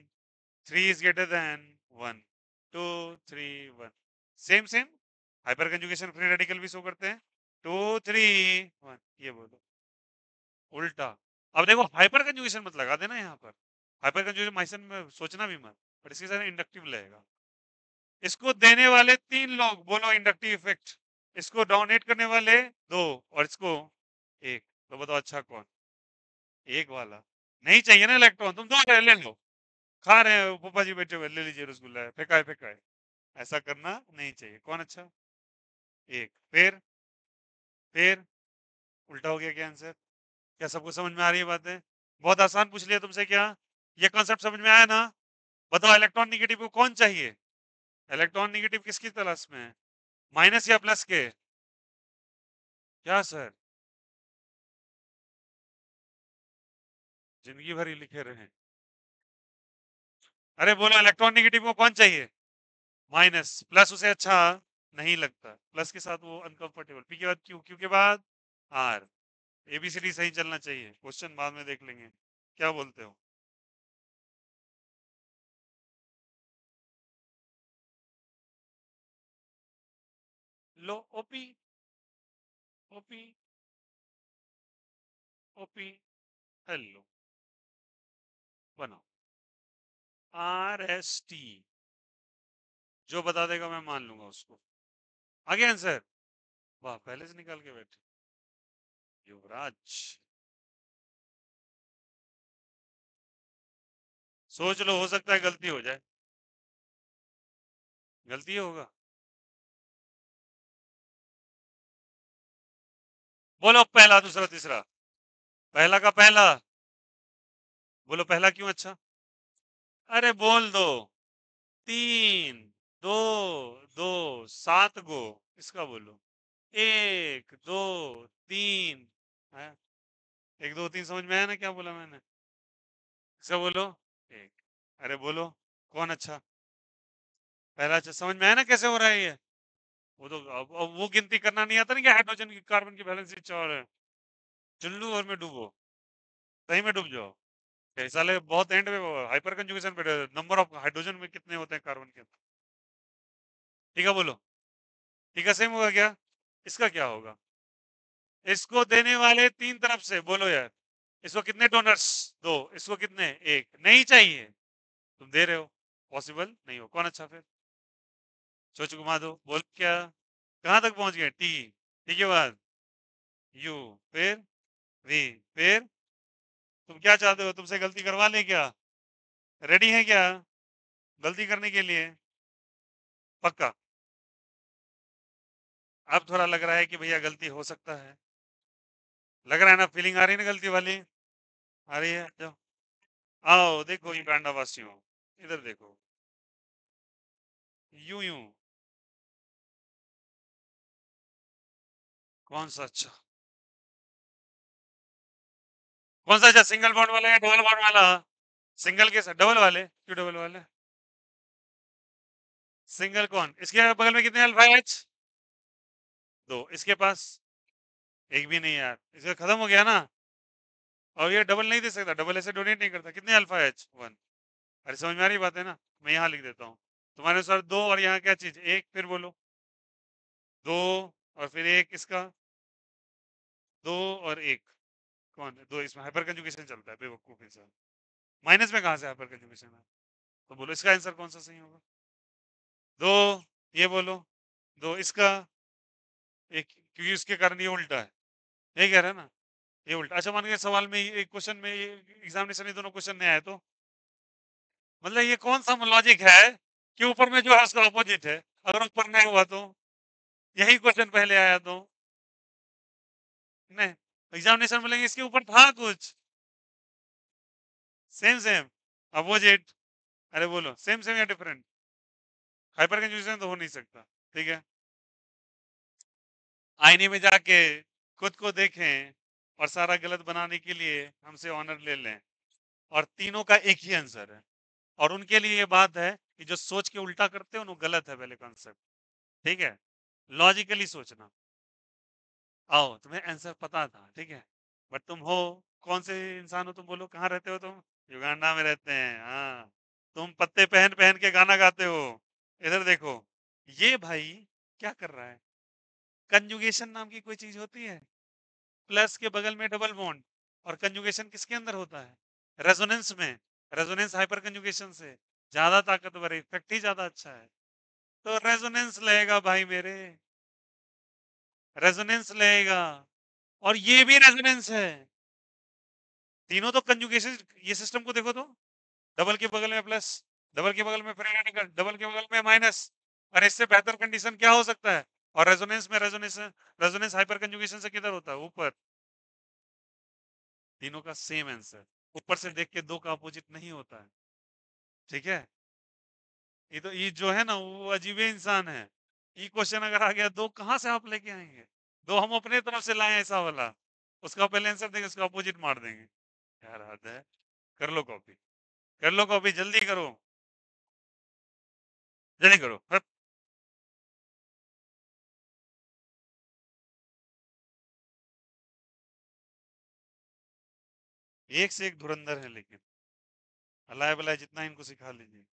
3 is greater than 1, 2 3 1, same same. Hyper conjugation free radical भी शो करते हैं। 2 3 1, ये बोलो उल्टा। अब देखो हाइपर कंजुगेशन मत लगा देना यहाँ पर, हाइपर कंजुगेशन माइसन में सोचना भी मत, बट इसके साथ इंडक्टिव लगेगा। इसको देने वाले 3 लोग, बोलो इंडक्टिव इफेक्ट। इसको डोनेट करने वाले 2, और इसको 1, तो बताओ अच्छा कौन? एक वाला। नहीं चाहिए ना इलेक्ट्रॉन, तुम 2 ले लो, खा रहे हो पापा जी बैठे हुए, ले लीजिए रसगुल्ला है, फेंका है फेंका है। ऐसा करना नहीं चाहिए। कौन अच्छा? एक, फिर उल्टा हो गया क्या आंसर? क्या सबको समझ में आ रही है बातें? बहुत आसान पूछ लिया तुमसे क्या? ये कॉन्सेप्ट समझ में आया ना? बताओ इलेक्ट्रॉन निगेटिव को कौन चाहिए? इलेक्ट्रॉन निगेटिव किसकी तलाश में है? माइनस या प्लस के? क्या सर? जिंदगी भर ही लिखे रहे। अरे बोलो इलेक्ट्रॉन निगेटिव को कौन चाहिए? माइनस, प्लस उसे अच्छा नहीं लगता, प्लस के साथ वो अनकंफर्टेबल। पी के बाद क्यू, क्यू के बाद आर। एबीसीडी सही चलना चाहिए, क्वेश्चन बाद में देख लेंगे। क्या बोलते हो? लो ओपी, ओपी, ओपी, हेलो, बनाओ। आर एस टी, जो बता देगा मैं मान लूंगा उसको। आगे आंसर। वाह, पहले से निकाल के बैठे युवराज। सोच लो, हो सकता है गलती हो जाए। गलती होगा। बोलो पहला, दूसरा, तीसरा। पहला का पहला। बोलो पहला क्यों अच्छा? अरे बोल दो। तीन, दो, दो, सात गो। इसका बोलो। एक, दो, तीन। है? एक, दो, तीन समझ में आया ना क्या बोला मैंने? इसका बोलो। एक। अरे बोलो। कौन अच्छा? पहला अच्छा समझ में आया ना कैसे हो रहा है ये? वो तो अब वो गिनती करना नहीं आता ना कि हाइड्रोजन की कार्बन की वैलेंसी 4 है। चुल्लू और में डूबो। सही में डूब जाओ। साले बहुत एंड में हाइपर कंजुगेशन पे नंबर ऑफ हाइड्रोजन में कितने होते हैं कार्बन के अंदर? ठीक है बोलो। ठीक है, सेम होगा क्या? इसका क्या होगा? इसको देने वाले तीन तरफ से बोलो यार। इसको कितने डोनर्स? दो। इसको कितने? एक। नहीं चाहिए, तुम दे रहे हो। पॉसिबल नहीं हो। कौन अच्छा फिर? सोच घुमा दो, बोल क्या? कहां तक पहुंच गए? टी। टी के बाद यू, फिर वी, फिर तुम क्या चाहते हो? तुमसे गलती करवा ले क्या? रेडी है क्या गलती करने के लिए? पक्का? अब थोड़ा लग रहा है कि भैया गलती हो सकता है। लग रहा है ना? फीलिंग आ रही है ना गलती वाली? आ रही है? जाओ आओ देखो युगांडा वासियों, इधर देखो। यूं यूं। कौन सा अच्छा? कौन सा अच्छा? सिंगल बॉन्ड वाला या डबल बॉन्ड वाला? सिंगल के साथ डबल वाले? क्यों डबल वाले? सिंगल कौन? इसके बगल में कितने अल्फा एच? दो। इसके पास एक भी नहीं यार, इसका खत्म हो गया ना। और ये डबल नहीं दे सकता, डबल ऐसे डोनेट नहीं करता। कितने अल्फा एच? वन। अरे समझ में आ रही बात है ना? मैं यहाँ लिख देता हूँ तुम्हारे अनुसार दो, और यहाँ क्या चीज? एक। फिर बोलो। दो और फिर एक। इसका दो और एक। कौन है? दो। इसमें हाइपर कंजुगेशन चलता है बेवकूफ इंसान। माइनस में कहा से हाइपर कंजुगेशन है? तो बोलो इसका आंसर कौन सा सही होगा? दो। ये बोलो। दो इसका। एक, क्योंकि इसके कारण ये उल्टा है। यही कह रहा है ना? ये उल्टा। अच्छा मान के सवाल में एक क्वेश्चन में एग्जामिनेशन में दोनों क्वेश्चन नहीं आए तो मतलब ये कौन सा लॉजिक है कि ऊपर में जो है उसका ऑपोजिट है? अगर ऊपर नहीं हुआ तो? यही क्वेश्चन पहले आया तो? नहीं, एग्जामिनेशन बोलेंगे इसके ऊपर था कुछ। Same same, opposite. अरे बोलो सेम सेम या डिफरेंट? हाइपर कंफ्यूजन तो हो नहीं सकता। ठीक है, आईने में जाके खुद को देखें और सारा गलत बनाने के लिए हमसे ऑनर ले लें, और तीनों का एक ही आंसर है। और उनके लिए ये बात है कि जो सोच के उल्टा करते हो वो गलत है पहले कॉन्सेप्ट। ठीक है, लॉजिकली सोचना। आओ तुम्हें आंसर पता था, ठीक है, बट तुम हो कौन से इंसान हो? तुम बोलो कहाँ रहते हो तुम? युगांडा में रहते हैं, हाँ। तुम पत्ते पहन पहन के गाना गाते हो। इधर देखो, ये भाई क्या कर रहा है? कंजुगेशन नाम की कोई चीज होती है? प्लस के बगल में डबल बॉन्ड। और कंजुगेशन किसके अंदर होता है? रेजोनेंस में। रेजोनेंस हाइपर कंजुगेशन से ज्यादा ताकतवर है, इफेक्ट ही ज्यादा अच्छा है। तो रेजोनेंस लेगा भाई मेरे, रेजोनेंस लेगा। और ये भी रेजोनेंस है। तीनों तो कंजुगेशन। ये सिस्टम को देखो तो, डबल के बगल में प्लस, डबल के बगल में फिर डबल के बगल में माइनस। और इससे बेहतर कंडीशन क्या हो सकता है? और रेजोनेंस में रेजोनेंस हाइपर कंजुगेशन से किधर होता है? ऊपर। तीनों का सेम आंसर। ऊपर से देख के दो का अपोजिट नहीं होता है। ठीक है। ये जो है ना वो अजीबे इंसान है। ये क्वेश्चन अगर आ गया दो कहाँ से आप लेके आएंगे? दो हम अपने तरफ से लाए ऐसा वाला। उसका पहले आंसर देंगे उसका अपोजिट मार देंगे। यार हद है। कर लो कॉपी। कर लो कॉपी जल्दी करो। जल्दी करो हट। एक से एक धुरंधर है लेकिन। अलाय बलाय जितना इनको सिखा लीजिए।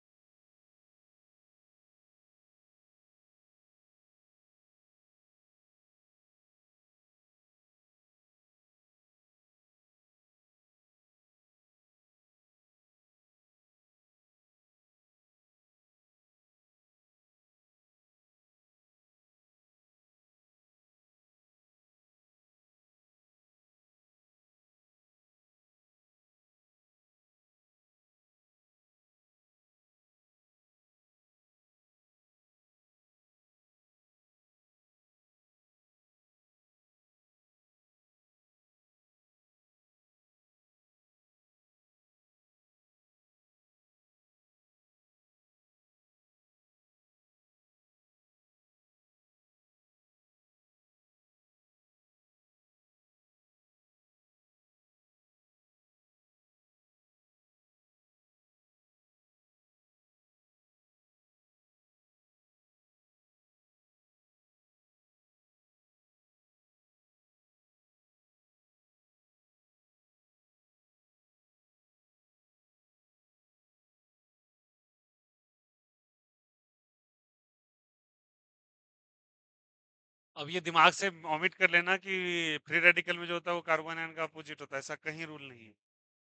अब ये दिमाग से ओमिट कर लेना कि फ्री रेडिकल में जो होता है वो कार्बन आयन का अपोजिट होता है, ऐसा कहीं रूल नहीं है।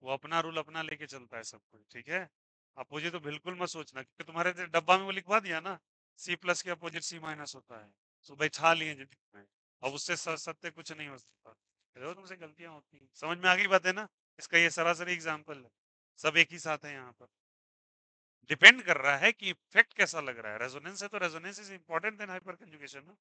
वो अपना रूल अपना लेके चलता है सब कुछ। ठीक है। अपोजिट तो बिल्कुल मत सोचना क्योंकि तुम्हारे डब्बा में वो लिखवा दिया ना, सी प्लस के अपोजिट सी माइनस होता है। तो बैठा लिए जिंदगी में। अब उससे सत्य कुछ नहीं हो सकता। देखो तुमसे गलतियां होती हैं, समझ में आ गई बात है ना? इसका ये सरासरी एग्जाम्पल है। सब एक ही साथ है यहाँ पर। डिपेंड कर रहा है कि इफेक्ट कैसा लग रहा है। रेजोनेंस है तो resonance is important than hyperconjugation.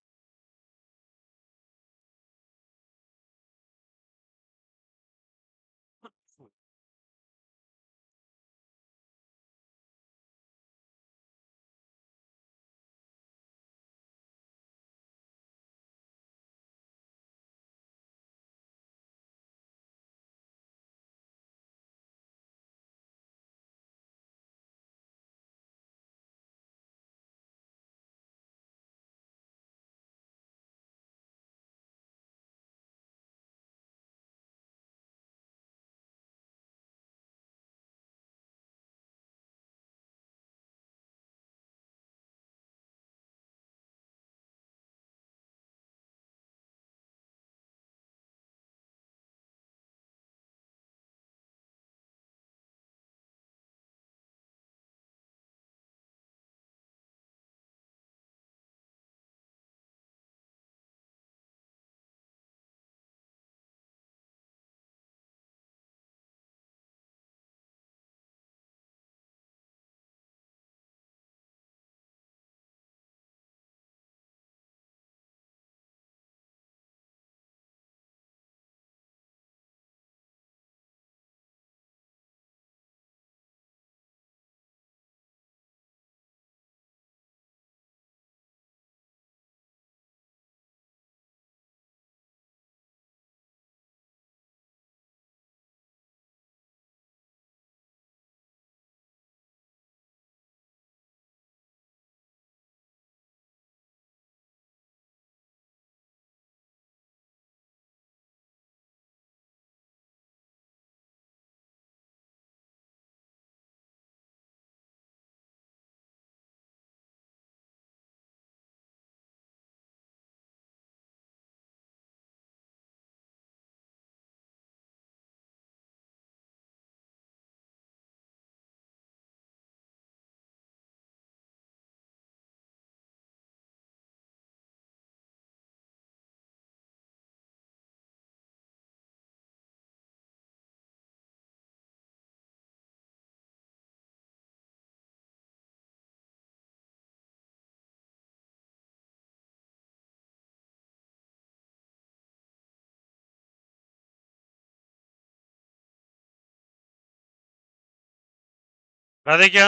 Radhe क्या?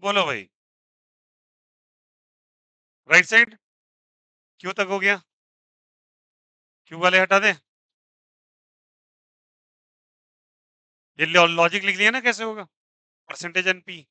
बोलो भाई। राइट साइड क्यों तक हो गया? क्यों वाले हटा दें? ये लॉजिक लिख लिया ना, कैसे होगा? Percentage NP.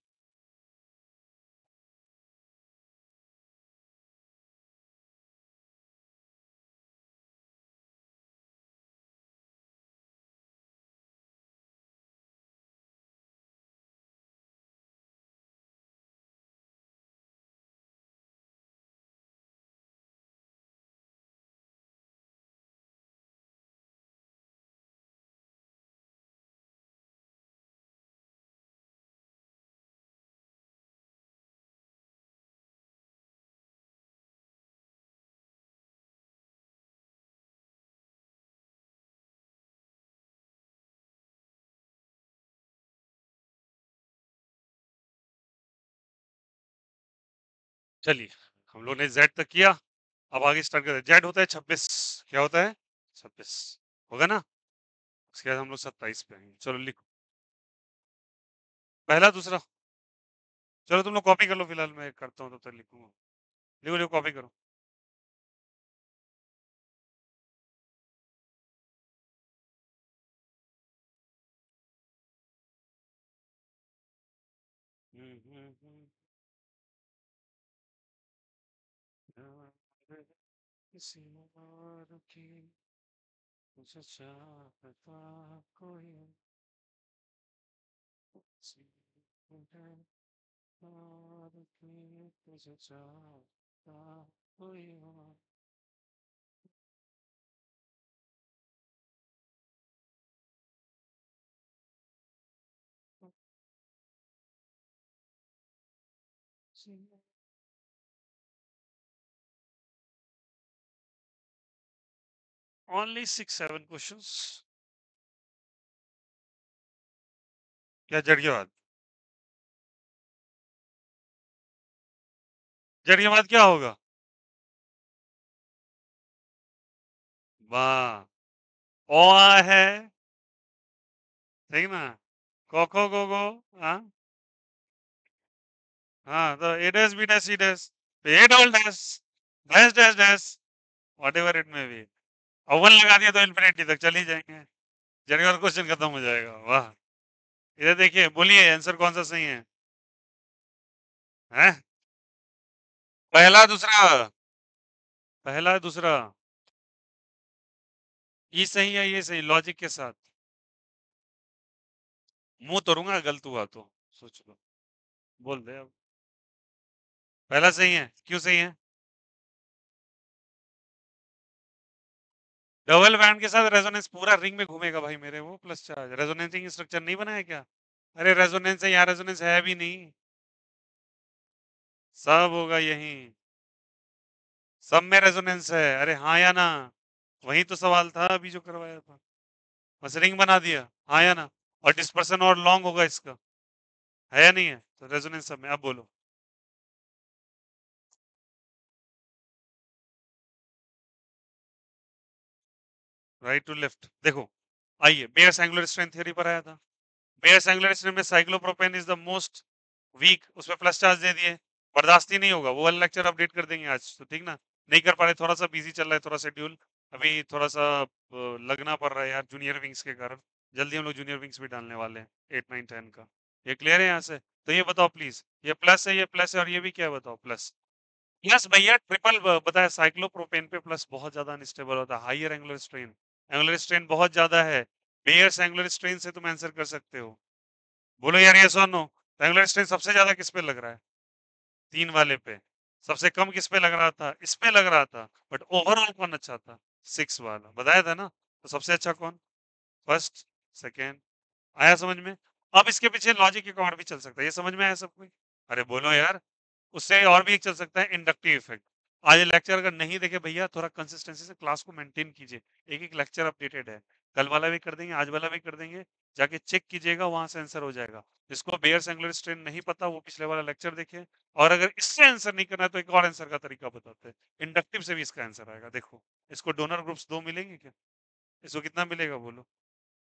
चलिए, हम लोग ने जेड तक किया। अब आगे स्टार्ट करते हैं। जेड होता है 26। क्या होता है? 26 होगा ना। उसके बाद हम लोग 27 पे आएंगे। चलो लिखो। पहला दूसरा। चलो तुम लोग कॉपी कर लो, फिलहाल मैं करता हूँ, तब तक लिखूंगा। लिखो लिखो, कॉपी करो। किसी और की मुझे चाहता कोई, किसी और की मुझे चाहता कोई और। Only 6-7 questions. क्या जड़ के बाद? जड़ के बाद क्या होगा? वाह। ओ आ है। ठीक ना? कोको गोगो। हाँ। हाँ, तो A dash B dash C dash, A double dash, dash dash dash, whatever it में बी। अव्वल लगा दिया तो इन्फिनिटी तक चल ही जाएंगे। जड़ के बाद क्वेश्चन खत्म हो जाएगा। वाह। इधर देखिए, बोलिए आंसर कौन सा सही है? हैं? पहला दूसरा। पहला दूसरा। ये सही है, ये सही, लॉजिक के साथ। मुंह तोड़ूंगा गलत हुआ तो। सोच लो। बोल दे अब। पहला सही है, क्यों सही है? डबल बैंड के साथ रेजोनेंस पूरा रिंग में घूमेगा भाई मेरे, वो प्लस चार्ज रेजोनेंसिंग स्ट्रक्चर नहीं बनाया क्या? अरे रेजोनेंस है, यहाँ रेजोनेंस है भी नहीं। सब होगा यही। सब में रेजोनेंस है, अरे हाँ या ना? वही तो सवाल था अभी जो करवाया था। बस रिंग बना दिया, हाँ या ना? और डिस्पर्सन और लॉन्ग होगा इसका। है या नहीं है? तो रेजोनेंस सब में। अब बोलो। राइट टू लेफ्ट देखो। आइए, बेयर्स एंगुलर स्ट्रेंथ थ्योरी पर आया था। बेयर्स एंगुलर स्ट्रेंथ में cyclopropane is the most weak, उसमें प्लस चार्ज दे दिए। बर्दाश्त ही नहीं होगा, वो वाला लेक्चर अपडेट कर देंगे आज तो, ठीक ना? नहीं कर पा रहे, थोड़ा सा बिजी चल रहा है, थोड़ा शेड्यूल अभी थोड़ा सा लगना पड़ रहा है यार, जूनियर विंग्स के कारण। जल्दी हम लोग जूनियर विंग्स भी डालने वाले हैं, 8 9 10 का। ये क्लियर है यहाँ से? तो ये बताओ प्लीज, ये प्लस है, ये प्लस है, और ये भी क्या है बताओ? प्लस। यस भैया, ट्रिपल बताया, साइक्लोप्रोपेन पे प्लस बहुत ज्यादा अनस्टेबल होता है, higher angular strain. Angular strain बहुत ज्यादा है। बेयर्स एंगुलर स्ट्रेन से तुम आंसर कर सकते हो। बोलो यार, ये सुनो। एंगुलर स्ट्रेन सबसे ज्यादा किस पे लग रहा है? 3 वाले पे। सबसे कम किस पे लग रहा था? इस पे लग रहा था। बट ओवरऑल कौन अच्छा था? 6 वाला बताया था ना, तो सबसे अच्छा कौन? First, second. आया समझ में? अब इसके पीछे लॉजिक एक और भी चल सकता है, ये समझ में आया सब कोई? अरे बोलो यार। उससे और भी एक चल सकता है, इंडक्टिव इफेक्ट। आज लेक्चर अगर नहीं देखे भैया, थोड़ा कंसिस्टेंसी से क्लास को मेंटेन कीजिए। एक एक लेक्चर अपडेटेड है। कल वाला भी कर देंगे, आज वाला भी कर देंगे। जाके चेक कीजिएगा, वहां से आंसर हो जाएगा। जिसको बेयर्स एंगुलर स्ट्रेन नहीं पता, वो पिछले वाला लेक्चर देखे। और अगर इससे आंसर नहीं करना है, तो एक और आंसर का तरीका बताते हैं। इंडक्टिव से भी इसका आंसर आएगा, देखो। इसको डोनर ग्रुप्स 2 मिलेंगे क्या? इसको कितना मिलेगा बोलो?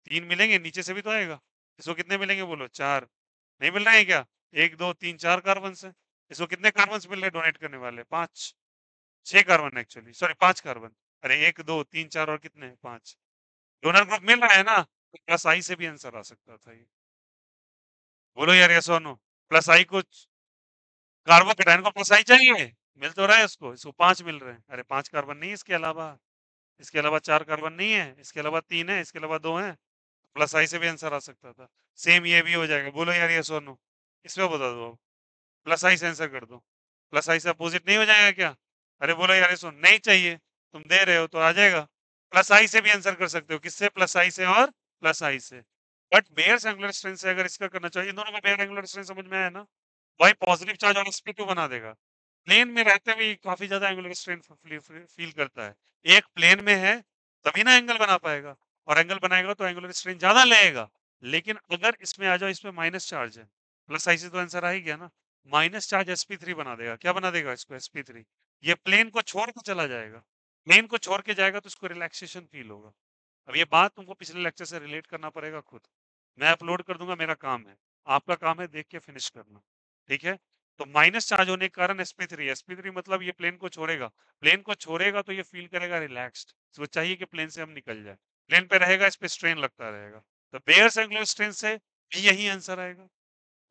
3 मिलेंगे, नीचे से भी तो आएगा। इसको कितने मिलेंगे बोलो? 4। नहीं मिल रहे हैं क्या? 1 2 3 4 कार्बन है। इसको कितने कार्बन मिल रहे हैं डोनेट करने वाले? 5 6 कार्बन एक्चुअली, सॉरी 5 कार्बन। अरे 1 2 3 4 और कितने? 5। डोनर ग्रुप मिल रहा है ना, तो प्लस आई से भी आंसर आ सकता था ये। बोलो यार यस और नो। प्लस आई को, कार्बोकेटाइन को प्लस आई चाहिए, मिल तो रहा है उसको, इसको 5 मिल रहे हैं। अरे 5 कार्बन नहीं है इसके अलावा, इसके अलावा 4 कार्बन नहीं है, इसके अलावा 3 है, इसके अलावा 2 है। प्लस आई से भी आंसर आ सकता था। सेम ये भी हो जाएगा। बोलो यार यस और नो। इसमें बता दो, प्लस आई से आंसर कर दो। प्लस आई से अपोजिट नहीं हो जाएगा क्या? अरे बोलो यार इसको नहीं चाहिए, तुम दे रहे हो तो आ जाएगा। प्लस आई से भी आंसर कर सकते हो। किससे? प्लस आई से और प्लस आई से। बट बेयर एंगुलर स्ट्रेंथ से अगर इसका करना चाहिए, इन दोनों का बेयर एंगुलर स्ट्रेंथ समझ में आया ना? वही पॉजिटिव चार्ज और sp2 बना देगा। प्लेन में रहते हुए काफी ज्यादा एंगुलर स्ट्रेंथ फील करता है। एक प्लेन में है तभी ना एंगल बना पाएगा, और एंगल बनाएगा तो एंगुलर स्ट्रेंथ ज्यादा लेगा। लेकिन अगर इसमें आ जाओ, इसमें माइनस चार्ज है, प्लस आई से तो आंसर आ ही गया ना। माइनस चार्ज sp3 बना देगा। क्या बना देगा इसको? sp3। ये प्लेन को छोड़ के चला जाएगा, प्लेन को छोड़ के जाएगा तो इसको रिलैक्सेशन फील होगा। अब ये बात तुमको पिछले लेक्चर से रिलेट करना पड़ेगा खुद। मैं अपलोड कर दूंगा, मेरा काम है, आपका काम है देख के फिनिश करना। ठीक है? तो माइनस चार्ज होने के कारण sp3 मतलब ये प्लेन को छोड़ेगा। प्लेन को छोड़ेगा तो ये फील करेगा रिलैक्स्ड, तो चाहिए कि प्लेन से हम निकल जाए। प्लेन पे रहेगा, इस पे स्ट्रेन लगता रहेगा। तो बेयर एंगुलर स्ट्रेन से भी यही आंसर आएगा।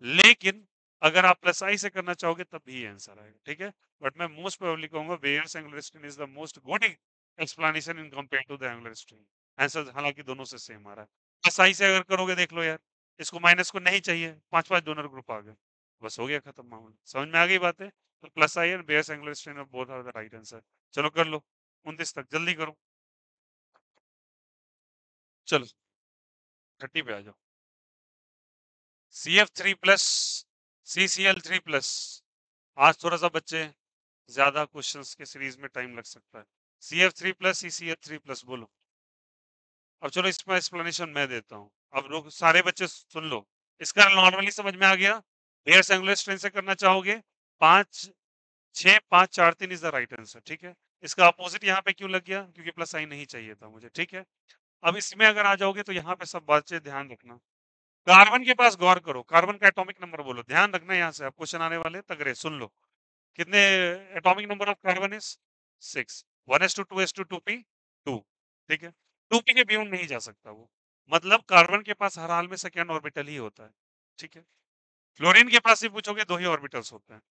लेकिन अगर आप प्लस आई से करना चाहोगे तब भी आंसर आएगा। ठीक है? बट मैं मोस्ट प्रोबेबली कहूंगा Baeyer angular strain is the most good explanation in compare to the angular strain. Answer हालांकि दोनों से सेम आ रहा है। प्लस आई से अगर करोगे, देख लो यार, इसको माइनस को नहीं चाहिए, 5 5 डोनर ग्रुप आ गए, बस हो गया खत्म मामला। समझ में आ गई बातें? तो प्लस आई और Baeyer angular strain of both are the right answer. चलो कर लो, 29 तक जल्दी करो। चलो 30 पे आ जाओ। CF3+ CCl3+। आज थोड़ा सा बच्चे ज्यादा क्वेश्चंस के सीरीज में टाइम लग सकता है। CF3+ CCl3+, बोलो। अब चलो इसमें एक्सप्लेनेशन मैं देता हूँ। अब लोग सारे बच्चे सुन लो। इसका नॉर्मली समझ में आ गया। बेयर एंगुलर स्ट्रेन से करना चाहोगे, 5 6 5 4 3 इज द राइट आंसर। ठीक है? इसका अपोजिट यहाँ पे क्यों लग गया? क्योंकि प्लस साइन नहीं चाहिए था मुझे। ठीक है? अब इसमें अगर आ जाओगे तो यहाँ पे सब बातें ध्यान रखना। कार्बन के पास गौर करो, कार्बन का एटॉमिक नंबर बोलो, ध्यान रखना। यहाँ से अब क्वेश्चन आने वाले तगड़े, सुन लो। कितने atomic number of carbon is? 6। 1s2 2s2 2p 2। ठीक है? 2p के बियॉन्ड नहीं जा सकता वो। मतलब कार्बन के पास हर हाल में सेकेंड ऑर्बिटल ही होता है। ठीक है? फ्लोरीन के पास ही पूछोगे, 2 ही ऑर्बिटल्स होते हैं,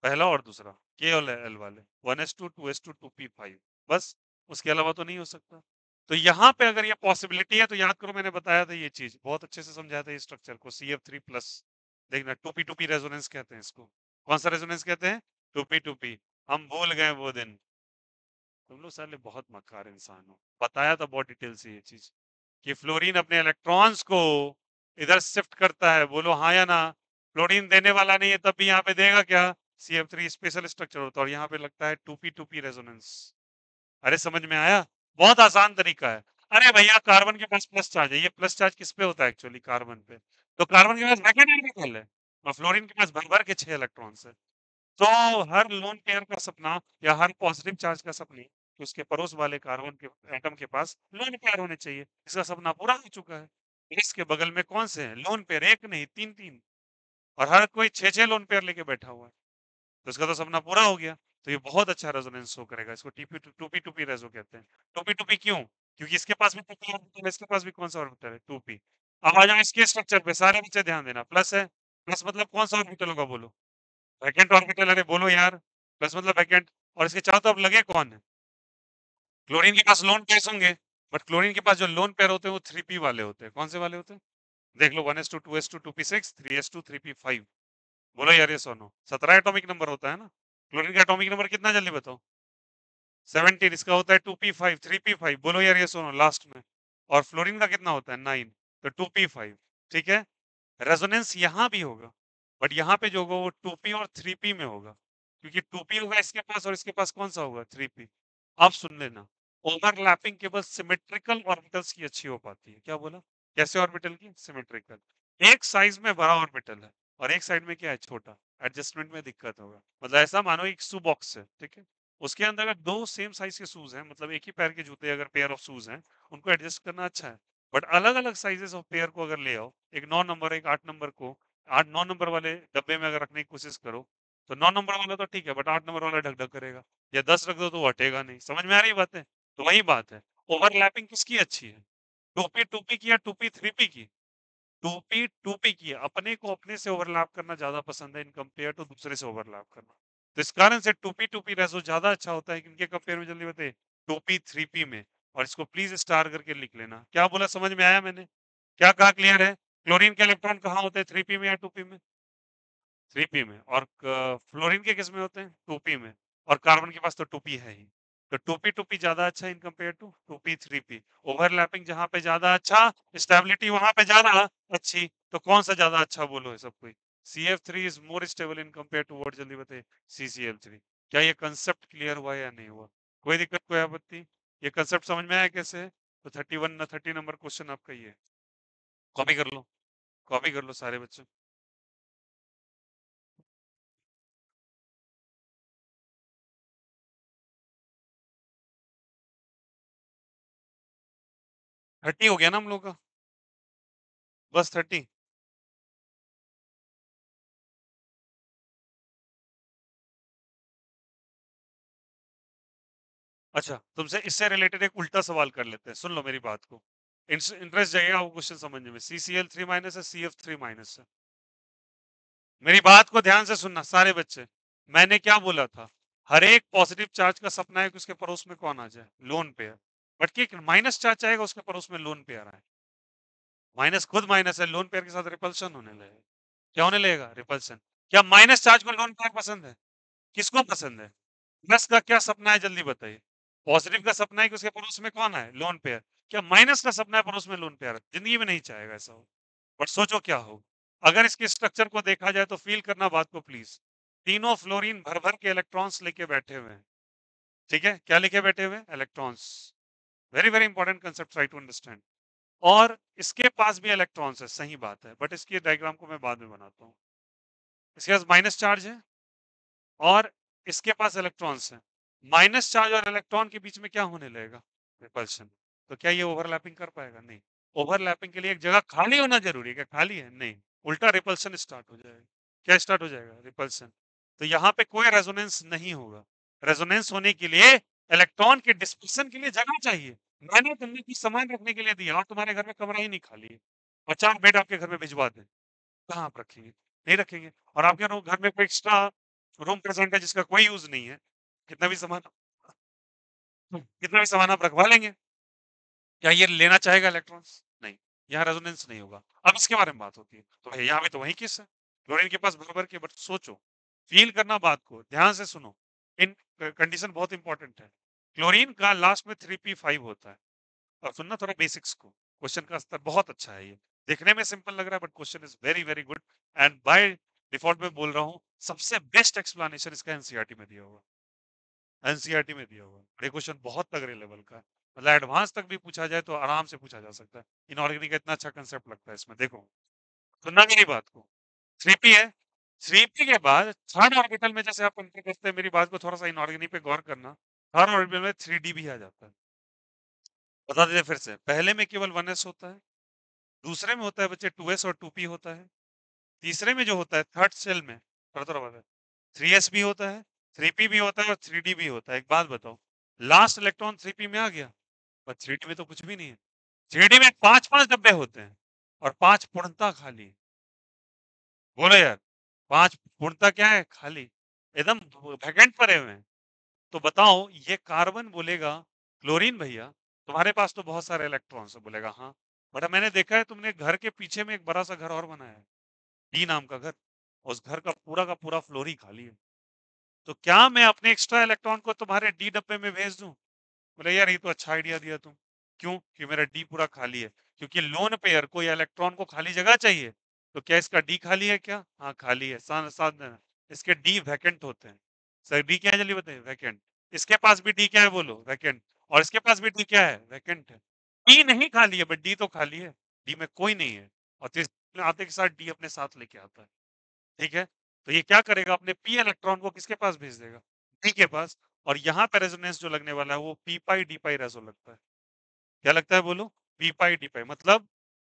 पहला और दूसरा, के और एल वाले, 1s2 2s2 2p5। बस, उसके अलावा तो नहीं हो सकता। तो यहाँ पे अगर ये पॉसिबिलिटी है तो याद करो, मैंने बताया था ये चीज, बहुत अच्छे से समझाया था ये स्ट्रक्चर को, CF3+। देखना, 2p2p रेजोनेंस कहते हैं इसको। कौन सा रेजोनेंस कहते हैं? 2p2p। हम भूल गए वो दिन। तुम लोग साले बहुत मक्कार इंसान हो। बताया था बहुत डिटेल से ये चीज, कि फ्लोरीन अपने इलेक्ट्रॉन्स को इधर शिफ्ट करता है। बोलो हाँ या ना? फ्लोरीन देने वाला नहीं है तब भी यहाँ पे देगा क्या? CF3 स्पेशल स्ट्रक्चर होता है, और यहाँ पे लगता है 2p2p रेजोनेंस। अरे समझ में आया? बहुत आसान तरीका है। अरे भैया, कार्बन के पास प्लस चार्ज है, ये प्लस चार्ज किस पे होता है एक्चुअली? कार्बन पे। तो कार्बन के पास वैकेंट ऑर्बिटल है, और फ्लोरीन के पास भर भर के 6 इलेक्ट्रॉन्स है। तो हर लोन पेयर का सपना, या हर पॉजिटिव चार्ज का सपना, कि उसके पड़ोस वाले कार्बन के एटम के पास लोन पेयर होने चाहिए। इसका सपना पूरा हो चुका है। इसके बगल में कौन से हैं लोन पेयर? एक नहीं, तीन तीन। और हर कोई 6 6 लोन पेयर लेके बैठा हुआ है। तो इसका तो सपना पूरा हो गया। तो ये बहुत अच्छा रेजोनेंस शो करेगा। इसको टीपी टूपी टूपी रेजो कहते हैं। टूपी टूपी क्यों? क्योंकि इसके पास भी टूपी ऑर्बिटल है, इसके पास भी कौन सा ऑर्बिटल है? टूपी। अब आ जाओ इसके स्ट्रक्चर पे, सारे बच्चे ध्यान देना। प्लस है, प्लस मतलब कौन सा ऑर्बिटल होगा? बोलो। Vacant orbital. अरे बोलो यार, प्लस मतलब वैकेंट। और इसके चारों तरफ लगे कौन है? क्लोरीन के पास लोन पेयर होंगे, बट क्लोरीन के पास जो लोन पेयर होते हैं वो 3p वाले होते हैं। कौन से वाले होते हैं? देख लो, 1s2 2s2 2p6 3s2 3p5। बोलो यार ये सोनो, 17 एटॉमिक नंबर होता है ना? क्लोरीन का एटॉमिक नंबर कितना जल्दी बताओ? 17। इसका होता है 2p5 3p5। बोलो यार ये सुनो लास्ट में। और फ्लोरीन का कितना होता है? 9। तो 2p5। ठीक है? रेजोनेंस यहाँ भी होगा, बट यहाँ पे जो होगा वो 2p और 3p में होगा, क्योंकि 2p होगा इसके पास, और इसके पास कौन सा होगा? 3p। आप सुन लेना, ओवरलैपिंग केवल सिमेट्रिकल ऑर्बिटल्स की अच्छी हो पाती है। क्या बोला? कैसे ऑर्बिटल की? सिमेट्रिकल। एक साइज में बड़ा ऑर्बिटल है, और एक साइड में क्या है? छोटा। एडजस्टमेंट में दिक्कत होगा। मतलब ऐसा मानो एक शू बॉक्स है, ठीक है? उसके अंदर अगर दो सेम साइज के शूज हैं, मतलब एक ही पैर के जूते, अगर पेयर ऑफ शूज हैं, उनको एडजस्ट करना अच्छा है। बट अलग अलग साइजेस ऑफ पेयर को अगर ले आओ, एक 9 नंबर एक 8 नंबर को, 8-9 नंबर वाले डब्बे में अगर रखने की कोशिश करो तो 9 नंबर वाला तो ठीक है, बट 8 नंबर वाला ढक ढक करेगा, या 10 रख दो तो वो हटेगा नहीं। समझ में आ रही बात है? तो वही बात है, ओवरलैपिंग किसकी अच्छी है? टूपी टूपी की या टूपी थ्रीपी की? टूपी टूपी की है। अपने को अपने से ओवरलैप करना ज्यादा पसंद है इन कंपेयर टू दूसरे से ओवरलैप करना। तो इस कारण से टूपी टूपी रेसो ज्यादा अच्छा होता है किनके कंपेयर में, जल्दी बताइए। टूपी थ्री में। और इसको प्लीज स्टार करके लिख लेना। क्या बोला, समझ में आया मैंने? क्या कहा, क्लियर है? क्लोरीन के इलेक्ट्रॉन कहाँ होते हैं, थ्री में या टू में? थ्री में। और फ्लोरीन के किस में होते हैं, टू में। और कार्बन के पास तो टू है ही। तो टू पी ज्यादा अच्छा in compare to two three. Overlapping जहां पे ज्यादा अच्छा, स्टेबिलिटी वहां पे ज्यादा अच्छी, तो कौन सा ज्यादा अच्छा बोलो है सब कोई? CF3 is more stable in compare to what, जल्दी बताइए? CCl3। क्या ये कंसेप्ट क्लियर हुआ या नहीं हुआ? कोई दिक्कत, कोई आपत्ति? ये कंसेप्ट समझ में आया कैसे है? तो 30 नंबर क्वेश्चन आपका ये। कॉपी कर लो, कॉपी कर लो सारे बच्चे। 30 हो गया ना हम लोग का? बस 30। अच्छा, तुमसे इससे रिलेटेड एक उल्टा सवाल कर लेते हैं, सुन लो मेरी बात को। इंटरेस्ट जाएगा वो क्वेश्चन समझने में। CCl3- है, CF3- है। मेरी बात को ध्यान से सुनना सारे बच्चे। मैंने क्या बोला था? हर एक पॉजिटिव चार्ज का सपना है कि उसके पड़ोस में कौन आ जाए, लोन पेयर। बट कि माइनस चार्ज चाहेगा उसके पड़ोस में लोन पेयर आए। माइनस खुद माइनस है, लोन पेयर के साथ रिपल्शन होने लगेगा। क्या होने लगेगा, रिपल्शन। क्या माइनस चार्ज को लोन पेयर पसंद है? किसको पसंद है? प्लस का क्या सपना है, जल्दी बताइए? पॉजिटिव का सपना है कि उसके पड़ोस में कौन है, लोन पेयर। क्या माइनस का सपना है पड़ोस में लोन पेयर? जिंदगी में नहीं चाहेगा ऐसा हो। बट सोचो क्या हो। अगर इसके स्ट्रक्चर को देखा जाए तो फील करना बात को प्लीज। तीनों फ्लोरीन भर भर के इलेक्ट्रॉन्स लेके बैठे हुए हैं। ठीक है, क्या लेके बैठे हुए हैं, electrons. Very very important concept, try to understand. और इसके पास भी इलेक्ट्रॉन्स है, सही बात है, बट इसकी डायग्राम को मैं बाद में बनाता हूँ। इसके पास माइनस चार्ज है और इसके पास इलेक्ट्रॉन्स हैं। माइनस चार्ज और इलेक्ट्रॉन के बीच में क्या होने लगेगा, रिपल्शन। तो क्या ये ओवरलैपिंग कर पाएगा, नहीं। ओवरलैपिंग के लिए एक जगह खाली होना जरूरी है, क्या खाली है, नहीं। उल्टा रिपल्शन स्टार्ट हो जाएगा। क्या स्टार्ट हो जाएगा, रिपल्शन। तो यहाँ पे कोई रेजोनेंस नहीं होगा। रेजोनेंस होने के लिए इलेक्ट्रॉन के डिस्पर्सन के लिए जगह चाहिए। मैंने तुमने कुछ सामान रखने के लिए दिया और तुम्हारे घर में कमरा ही नहीं खाली है, 50 बेड आपके घर में भिजवा दें, कहाँ आप रखेंगे? नहीं रखेंगे। और आपके घर में कोई एक्स्ट्रा रूम प्रेजेंट है जिसका कोई यूज नहीं है, कितना भी सामान, कितना भी सामान आप रखवा लेंगे। क्या ये लेना चाहेगा इलेक्ट्रॉन्स, नहीं। यहाँ रेजोनेंस नहीं होगा। अब इसके बारे में बात होती है, तो भाई यहाँ भी तो वही किस है, क्लोरीन के पास बराबर के। बट सोचो, फील करना बात को, ध्यान से सुनो। इन कंडीशन बहुत इंपॉर्टेंट है। क्लोरीन का लास्ट में 3p5 होता है। और सुनना थोड़ा बेसिक्स को, क्वेश्चन का स्तर बहुत अच्छा है ये। देखने में सिंपल लग रहा है but question is very very good. And by default में बोल रहा हूँ, सबसे बेस्ट एक्सप्लेनेशन इसका एनसीईआरटी में दिया हुआ। एनसीईआरटी में दिया हुआ ये क्वेश्चन बहुत तगड़े लेवल का है। मतलब एडवांस तक भी पूछा जाए तो आराम से पूछा जा सकता है। इनऑर्गेनिक का इतना अच्छा कंसेप्ट लगता है इसमें, देखो। सुनना मेरी बात को। 3p है। 3p के बाद थर्ड ऑर्बिटल में जैसे आप एंटर करते हैं, मेरी बात को थोड़ा सा इनऑर्गेनिक पे गौर करना। थर्ड ऑर्बिटल में 3d भी आ जाता है। बता दीजिए फिर से, पहले में केवल 1s होता है, दूसरे में होता है बच्चे 2s और 2p होता है, तीसरे में जो होता है थर्ड सेल में, थोड़ा बात है, 3s भी होता है, 3p भी होता है और 3d भी होता है। एक बात बताओ, लास्ट इलेक्ट्रॉन 3p में आ गया, पर 3d में तो कुछ भी नहीं है। 3d में 5-5 डब्बे होते हैं और 5 पूर्णता खाली। बोलो यार, 5 पूर्णता क्या है, खाली, एकदम वैकेंट पड़े हुए हैं। तो बताओ, ये कार्बन बोलेगा क्लोरीन भैया तुम्हारे पास तो बहुत सारे इलेक्ट्रॉन्स है, बोलेगा हाँ। बट मैंने देखा है तुमने घर के पीछे में एक बड़ा सा घर और बनाया है, डी नाम का घर। उस घर का पूरा फ्लोर ही खाली है। तो क्या मैं अपने एक्स्ट्रा इलेक्ट्रॉन को तुम्हारे डी डब्बे में भेज दूं? बोले यार ये तो अच्छा आइडिया दिया तुम। क्यों? कि मेरा डी पूरा खाली है। क्योंकि लोन पेयर को या इलेक्ट्रॉन को खाली जगह चाहिए। तो क्या इसका डी खाली है क्या? हाँ खाली है, साथ साथ देना। इसके डी वैकेंट होते हैं। सर डी क्या है, जल्दी बताइए, वैकेंट। इसके पास भी डी क्या है, बोलो, वैकेंट। और इसके पास भी डी क्या है, वैकेंट है। डी नहीं खाली है बट डी तो खाली है। डी में कोई नहीं है। और तो आते के साथ डी अपने साथ लेके आता है। ठीक है। तो ये क्या करेगा, अपने पी इलेक्ट्रॉन को किसके पास भेज देगा, डी के पास। और यहाँ पे रेजोनेंस जो लगने वाला है वो पी पाई डी पाई रेजो लगता है। क्या लगता है, बोलो? पी पाई डी पाई मतलब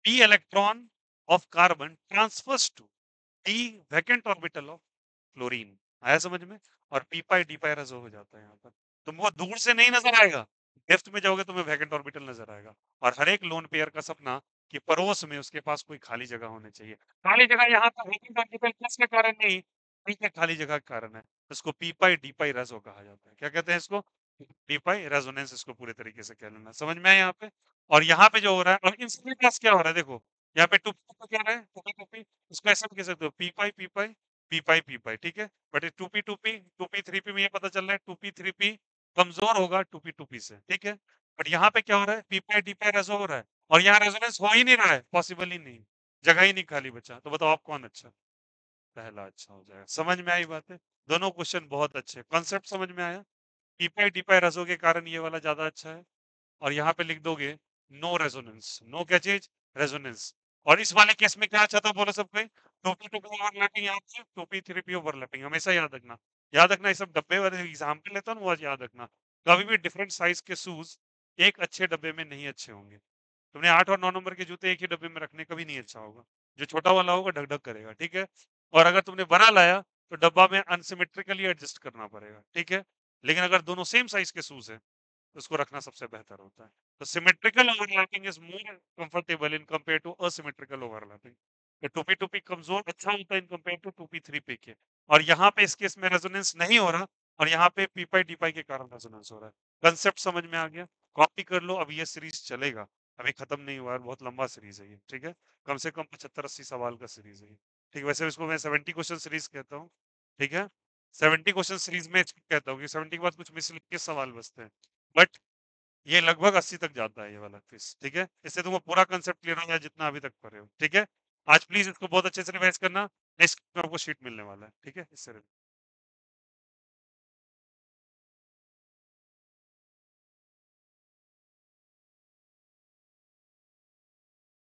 p electron of carbon transfers to d vacant orbital of chlorine. आया समझ में? और पी पाई डी पाई रेजो हो जाता है यहाँ पर। तुमको दूर से नहीं नजर आएगा, डेप्थ में जाओगे तुम्हें वैकेंट ऑर्बिटल नजर आएगा। और हर एक लोन पेयर का सपना कि पड़ोस में उसके पास कोई खाली जगह होनी चाहिए। खाली जगह यहाँ पर वैकेंट ऑर्बिटल किसके कारण नहीं, नहीं है, खाली जगह के कारण है। इसको पी पाई डी पाई रेजो कहा जाता है। क्या कहते हैं इसको? पी पाई रेजोनेंस, इसको पूरे तरीके से कह लेना। समझ में आया यहाँ पे? और यहाँ पे जो हो रहा है, और इन सभी पास क्या हो रहा है देखो, यहाँ पे टू पी क्या रहा है, टू पी, इसको ऐसे भी कह सकते हो, p pi p pi p pi p pi, ठीक है। But two p three p में ये पता चल रहा है टू पी थ्री पी कमजोर होगा टू पी से, ठीक है। बट यहाँ पे क्या हो रहा है, पी पाई डी पाई रेजो हो रहा है, और यहाँ रेजोनेंस हो ही नहीं रहा है, पॉसिबल ही नहीं, जगह ही नहीं खाली बचा। तो बताओ आप कौन अच्छा? पहला अच्छा हो जाएगा। समझ में आई बात है? दोनों क्वेश्चन बहुत अच्छे, कॉन्सेप्ट समझ में आया? पी पाई डी पाई रेजो के कारण ये वाला ज्यादा अच्छा है। और यहाँ पे लिख दोगे नो रेजोनेंस, नो क्या चीज, रेजोनेंस। और इस वाले केस में क्या अच्छा था बोलो सब कोई, टोपी टोपी ओवरलैपिंग, यहाँ पे टोपी थ्री पी ओवरलैपिंग, हमेशा याद रखना। याद रखना, ये सब डब्बे वाले एग्जाम्पल लेता हूँ वो आज याद रखना। कभी भी डिफरेंट साइज के शूज एक अच्छे डब्बे में नहीं अच्छे होंगे। तुमने 8 और 9 नंबर के जूते एक ही डब्बे में रखने कभी नहीं अच्छा होगा। जो छोटा वाला होगा ढक ढक करेगा, ठीक है। और अगर तुमने बड़ा लाया तो डब्बा में अनसिमेट्रिकली एडजस्ट करना पड़ेगा, ठीक है। लेकिन अगर दोनों सेम साइज के शूज है, उसको रखना सबसे बेहतर होता है। तो symmetrical overlapping is more comfortable in compare to asymmetrical overlapping. तो टूपी टूपी कमजोर अच्छा होता है in compare to two p three P के। और यहाँ पे इस केस में रेजोनेंस नहीं हो रहा, और यहाँ पे पी पाई डी पाई के कारण रेजोनेंस हो रहा है। कंसेप्ट समझ में आ गया? कॉपी कर लो, अब ये सीरीज चलेगा, अभी खत्म नहीं हुआ है, बहुत लंबा सीरीज है ये, ठीक है। कम से कम 75-80 सवाल का सीरीज है ये, ठीक है। वैसे इसको मैं 70 क्वेश्चन सीरीज कहता हूँ, ठीक है। 70 क्वेश्चन सीरीज में कहता हूँ कि 70 के बाद कुछ मिस के सवाल बचते हैं, बट ये लगभग 80 तक जाता है ये वाला क्विज, ठीक है। इससे तुमको पूरा कंसेप्ट क्लियर हो जाए जितना अभी तक पढ़े हो, ठीक है। आज प्लीज इसको बहुत अच्छे से रिवाइज करना, नेक्स्ट में आपको शीट मिलने वाला है, ठीक है, इससे